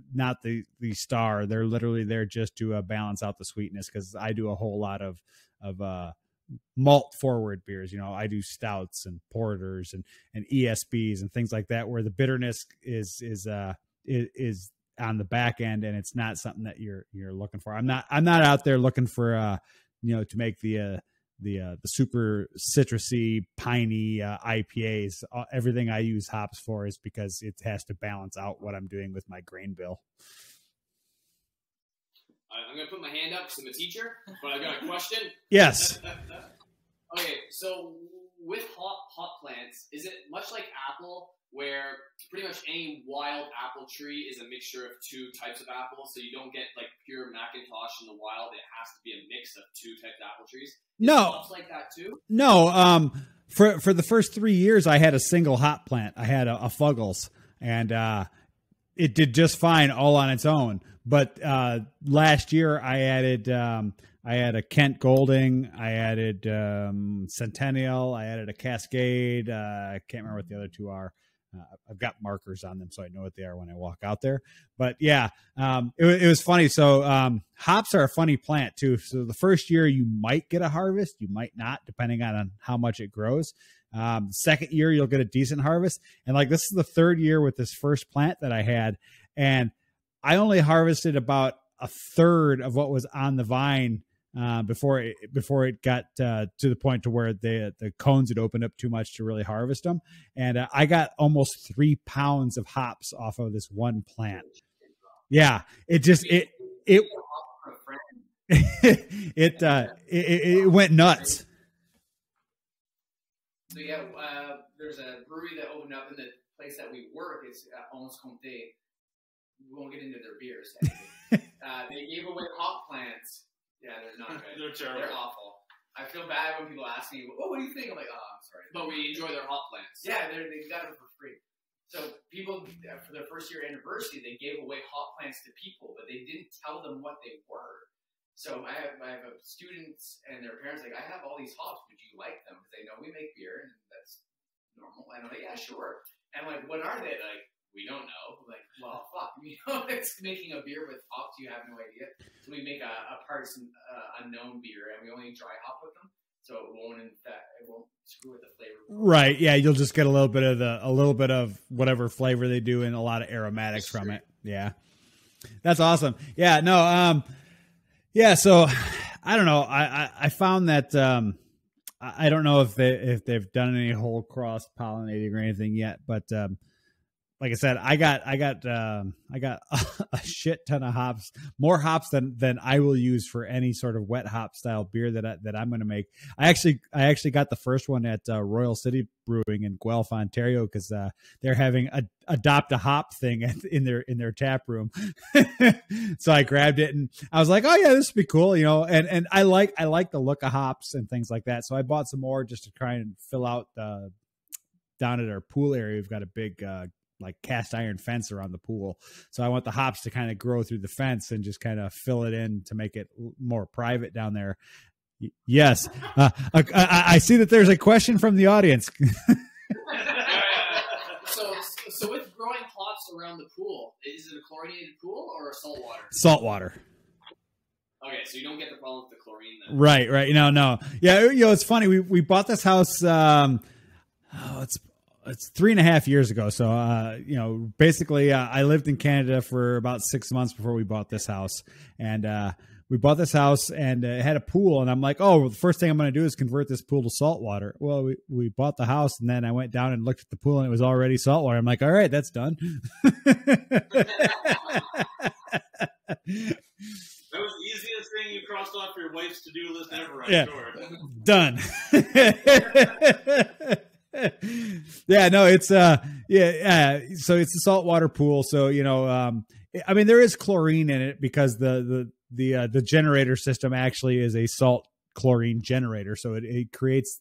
star. They're literally there just to balance out the sweetness, because I do a whole lot of malt forward beers. You know, I do stouts and porters and ESBs and things like that, where the bitterness is on the back end, and it's not something that you're looking for. I'm not out there looking for to make the super citrusy, piney IPAs. Everything I use hops for is because it has to balance out what I'm doing with my grain bill. I'm going to put my hand up because I'm a teacher, but I've got a question. Yes. Okay, so with hop plants, is it much like apple, where pretty much any wild apple tree is a mixture of 2 types of apples, so you don't get like pure Macintosh in the wild? It has to be a mix of 2 types of apple trees. No, hops like that too. No, for the first 3 years, I had a single hop plant. I had a Fuggles, and it did just fine all on its own. But last year, I added a Kent Golding, I added Centennial, I added a Cascade. I can't remember what the other 2 are. I've got markers on them, so I know what they are when I walk out there. But yeah, it was funny. So hops are a funny plant too. So the first year you might get a harvest, you might not, depending on how much it grows. The second year you'll get a decent harvest. And like, this is the third year with this first plant that I had. And I only harvested about a third of what was on the vine before it got to the point to where the cones had opened up too much to really harvest them. And I got almost 3 pounds of hops off of this one plant. Yeah, it went nuts. So yeah, there's a brewery that opened up in the place that we work. It's almost Comté. We won't get into their beers. They gave away hop plants. Yeah, they're not good. They're terrible. They're awful. I feel bad when people ask me, "Oh, what do you think?" I'm like, "Oh, I'm sorry." But we enjoy their hop plants. Yeah, they got them for free. So people, for their first year anniversary, they gave away hop plants to people, but they didn't tell them what they were. So I have students and their parents like, "I have all these hops. Would you like them?" Because they know we make beer, and that's normal. And I'm like, "Yeah, sure." And I'm like, "What are they?" Like, "We don't know." I'm like, well, fuck. It's making a beer with hops. You have no idea. So we make a parts unknown beer, and we only dry hop with them, so it won't screw with the flavor. Right. Yeah, you'll just get a little bit of whatever flavor they do, and a lot of aromatics from it. Yeah, that's awesome. Yeah. No. Yeah. So I don't know. I found that I don't know if they've done any whole cross pollinating or anything yet, but like I said, I got a shit ton of hops, more hops than I will use for any sort of wet hop style beer that I'm going to make. I actually got the first one at Royal City Brewing in Guelph, Ontario, because they're having a adopt a hop thing in their tap room. So I grabbed it and I was like, oh yeah, this would be cool, And I like the look of hops and things like that. So I bought some more just to try and fill out down at our pool area. We've got a big like cast iron fence around the pool. So I want the hops to kind of grow through the fence and just kind of fill it in to make it more private down there. Yes. I see that there's a question from the audience. So with growing hops around the pool, is it a chlorinated pool or a saltwater? Saltwater. Okay, so you don't get the problem with the chlorine then. Right. No. Yeah, it's funny. We bought this house, it's 3.5 years ago. So, basically I lived in Canada for about 6 months before we bought this house. And we bought this house and it had a pool. And I'm like, oh, well, the first thing I'm going to do is convert this pool to saltwater. Well, we bought the house and then I went down and looked at the pool and it was already saltwater. I'm like, all right, that's done. That was the easiest thing you crossed off your wife's to-do list ever, I'm sure. Done. Yeah, no, it's so it's a saltwater pool. So, I mean, there is chlorine in it because the generator system actually is a salt chlorine generator. So it creates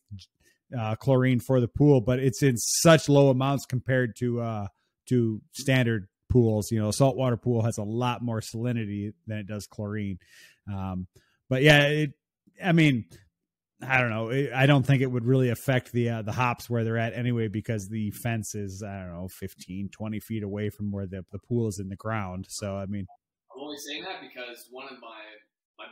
chlorine for the pool, but it's in such low amounts compared to standard pools. A saltwater pool has a lot more salinity than it does chlorine. But yeah, I don't know. I don't think it would really affect the hops where they're at anyway, because the fence is, 15, 20 feet away from where the pool is in the ground. So, I mean, I'm only saying that because one of my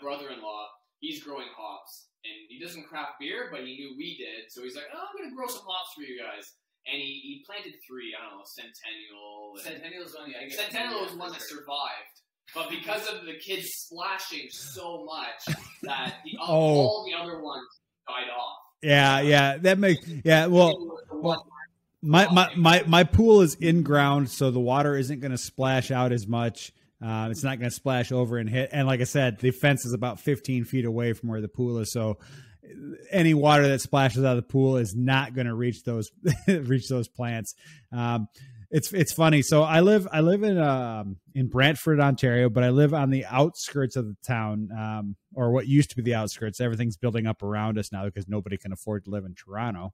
brother-in-law, he's growing hops and he doesn't craft beer, but he knew we did. So he's like, oh, I'm going to grow some hops for you guys. And he planted 3, Centennial. Centennial was one that survived. But because of the kids splashing so much that all the other ones died off. Yeah, that makes well my pool is in ground, so the water isn't going to splash out as much. It's not going to splash over and hit. And like I said, the fence is about 15 feet away from where the pool is, so any water that splashes out of the pool is not going to reach those plants. It's funny. So I live in Brantford, Ontario, but I live on the outskirts of the town, or what used to be the outskirts. Everything's building up around us now because nobody can afford to live in Toronto.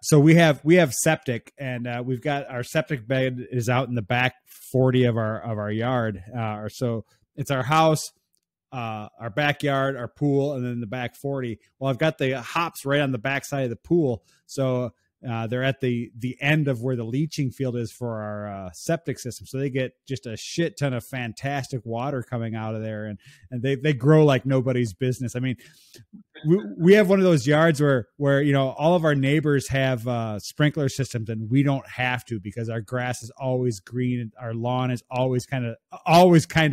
So we have septic, and we've got our septic bed is out in the back 40 of our yard. So it's our house, our backyard, our pool, and then the back 40. Well, I've got the hops right on the back side of the pool. So They're at the end of where the leaching field is for our septic system. So they get just a shit ton of fantastic water coming out of there, and they grow like nobody's business. I mean, we have one of those yards where all of our neighbors have sprinkler systems, and we don't have to because our grass is always green and our lawn is always kind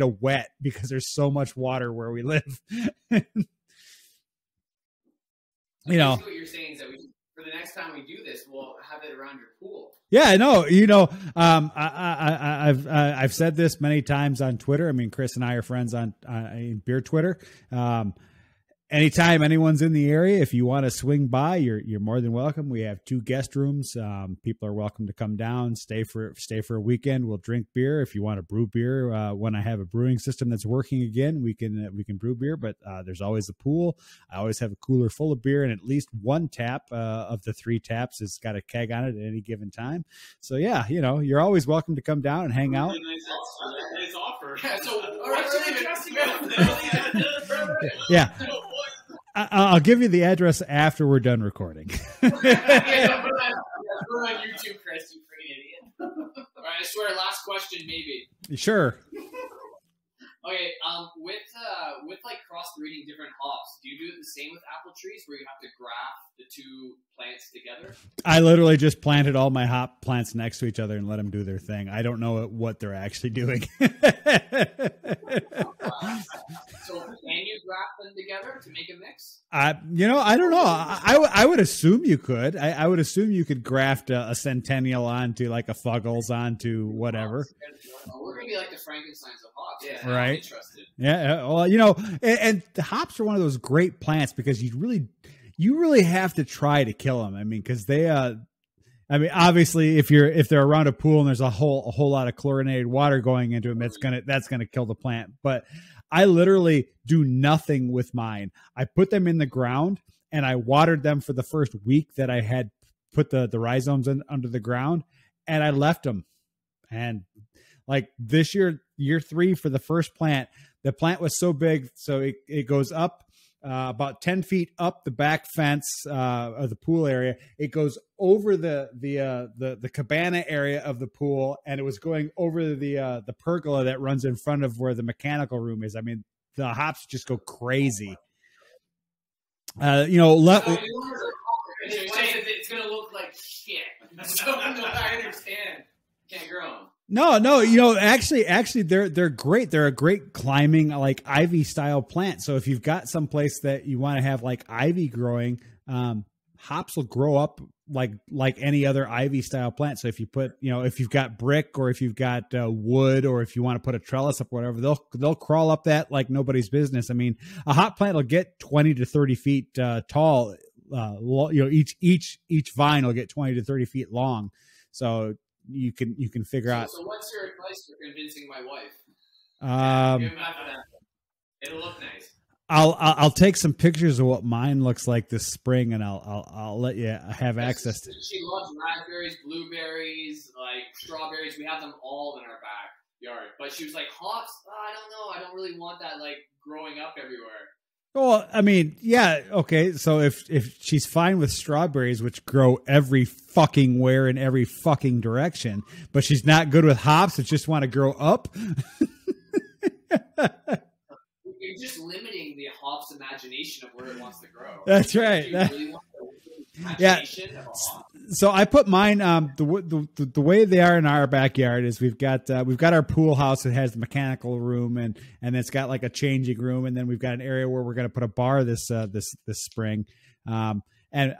of wet because there's so much water where we live. What you're saying is that for the next time we do this, we'll have it around your pool. Yeah, I know. I've said this many times on Twitter. I mean, Chris and I are friends on beer Twitter. Anytime anyone's in the area, if you want to swing by, you're more than welcome. We have 2 guest rooms. People are welcome to come down, stay for a weekend. We'll drink beer. If you want to brew beer, when I have a brewing system that's working again, we can brew beer. But there's always a pool. I always have a cooler full of beer, and at least one tap of the 3 taps has got a keg on it at any given time. So yeah, you're always welcome to come down and hang out. Nice offer. Yeah. I'll give you the address after we're done recording. Put it on YouTube, Chris, you freaking idiot. All right, I swear, last question, maybe. Sure. Okay, with like crossbreeding different hops, do you do it the same with apple trees where you have to graft the 2 plants together? I literally just planted all my hop plants next to each other and let them do their thing. I don't know what they're actually doing. So can you graft them together to make a mix? I don't know. I would assume you could. I would assume you could graft a Centennial onto like a Fuggles onto whatever. We're going to be like the Frankensteins of hops. Yeah. Right. I'm interested. Yeah. Well, and the hops are one of those great plants because you really have to try to kill them. I mean, because obviously, if they're around a pool and there's a whole lot of chlorinated water going into them, that's gonna kill the plant. But I literally do nothing with mine. I put them in the ground and I watered them for the first week that I had put the rhizomes under the ground, and I left them. And like this year 3 for the first plant, the plant was so big, so it goes up. About 10 feet up the back fence of the pool area. It goes over the cabana area of the pool, and it was going over the pergola that runs in front of where the mechanical room is. I mean, the hops just go crazy. It's going to look like shit. So I understand. Can't grow them. No, actually, they're great. They're a great climbing, like ivy style plant. So if you've got some place that you want to have like ivy growing, hops will grow up like any other ivy style plant. So if you put, if you've got brick or if you've got wood or if you want to put a trellis up, whatever, they'll crawl up that like nobody's business. I mean, a hop plant will get 20 to 30 feet tall. Each vine will get 20 to 30 feet long. So you can figure out. So what's your advice for convincing my wife? It'll look nice. I'll take some pictures of what mine looks like this spring, and I'll let you have access to. She loves raspberries, blueberries, like strawberries. We have them all in our backyard. But she was like, hops? I don't know. I don't really want that like growing up everywhere. Well, I mean, yeah, okay. So if she's fine with strawberries, which grow every fucking where in every fucking direction, but she's not good with hops that just want to grow up. You're just limiting the hop's imagination of where it wants to grow. That's right. Yeah. So I put mine. The way they are in our backyard is we've got our pool house that has the mechanical room and it's got like a changing room, and then we've got an area where we're going to put a bar this spring. And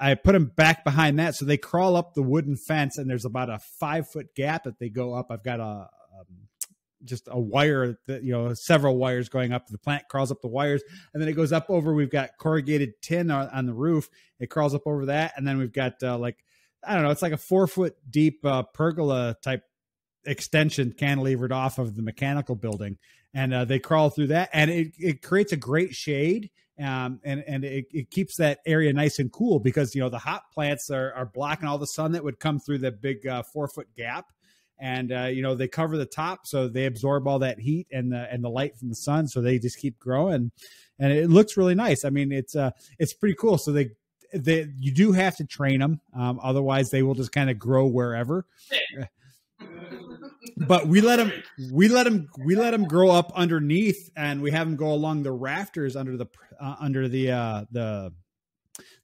I put them back behind that, so they crawl up the wooden fence, and there's about a 5-foot gap that they go up. I've got just a wire that, several wires going up. The plant crawls up the wires, and then it goes up over. We've got corrugated tin on the roof. It crawls up over that. And then we've got it's like a 4-foot deep pergola type extension cantilevered off of the mechanical building. And they crawl through that, and it creates a great shade. And it keeps that area nice and cool because, the hop plants are blocking all the sun that would come through the big 4-foot gap. And, they cover the top, so they absorb all that heat and the light from the sun. So they just keep growing, and it looks really nice. I mean, it's pretty cool. So you do have to train them. Otherwise they will just kind of grow wherever. But we let them grow up underneath, and we have them go along the rafters under the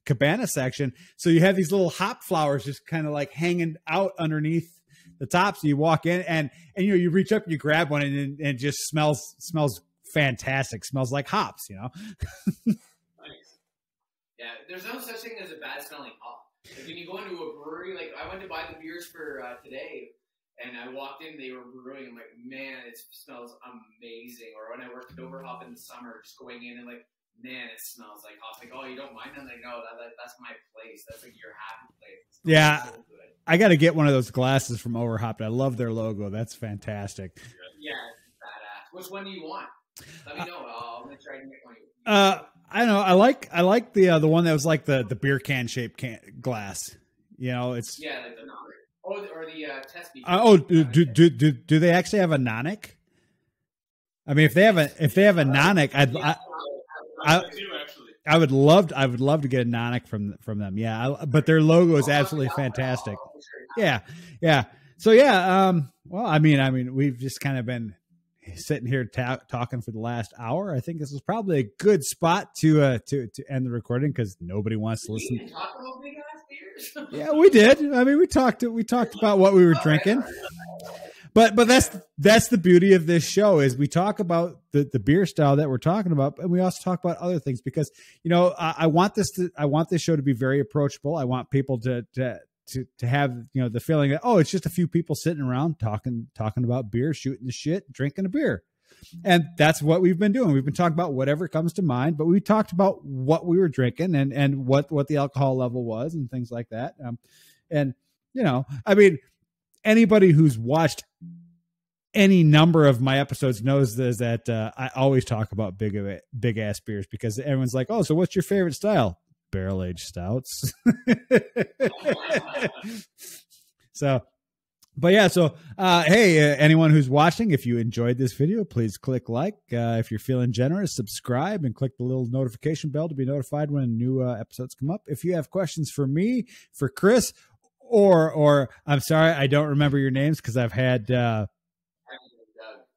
cabana section. So you have these little hop flowers just kind of like hanging out underneath the top. So you walk in and you reach up, you grab one, and it just smells fantastic. Smells like hops, Nice. Yeah, there's no such thing as a bad smelling hop. Like when you go into a brewery, like I went to buy the beers for today, and I walked in, they were brewing. I'm like, man, it smells amazing. Or when I worked at Overhop in the summer, just going in and like, man, it smells like hops. Like, oh, you don't mind? I'm like, no, that's my place. That's like your happy place. Yeah, so good. I got to get one of those glasses from Overhop. I love their logo. That's fantastic. Yeah, badass. Which one do you want? Let me know. I'll make sure I can get one. I don't know. I like the one that was like the beer can shaped glass. It's like the or the test beaker. Do they actually have a nonic? I mean, if they have a nonic, I would love to get a nonic from them. Yeah, but their logo is absolutely fantastic. Yeah. So well, I mean, we've just kind of been sitting here talking for the last hour. I think this is probably a good spot to end the recording because nobody wants to listen. Did you talk about big ass beers? Yeah, we did. I mean, we talked about what we were drinking. But that's the beauty of this show is we talk about the beer style that we're talking about, and we also talk about other things because I want this show to be very approachable. I want people to have the feeling that it's just a few people sitting around talking about beer, shooting the shit, drinking a beer, and that's what we've been doing. We've been talking about whatever comes to mind, but we talked about what we were drinking and what the alcohol level was and things like that. I mean, anybody who's watched any number of my episodes knows that I always talk about big ass beers because everyone's like, oh, so what's your favorite style? Barrel aged stouts. Hey, anyone who's watching, if you enjoyed this video, please click like. If you're feeling generous, subscribe and click the little notification bell to be notified when new episodes come up. If you have questions for me, for Chris, or I'm sorry, I don't remember your names because I've had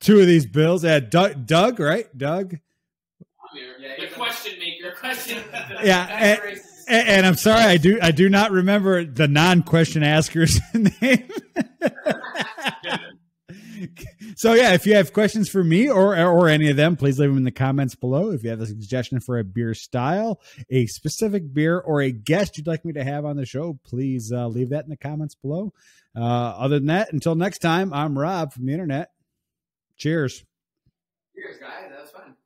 two of these bills. Doug, right? Doug. The question maker. Yeah, and I'm sorry, I do not remember the non-question asker's name. So if you have questions for me or any of them, please leave them in the comments below. If you have a suggestion for a beer style, a specific beer, or a guest you'd like me to have on the show, please leave that in the comments below. Other than that, until next time, I'm Rob from the internet. Cheers. Cheers, guys. That was fun.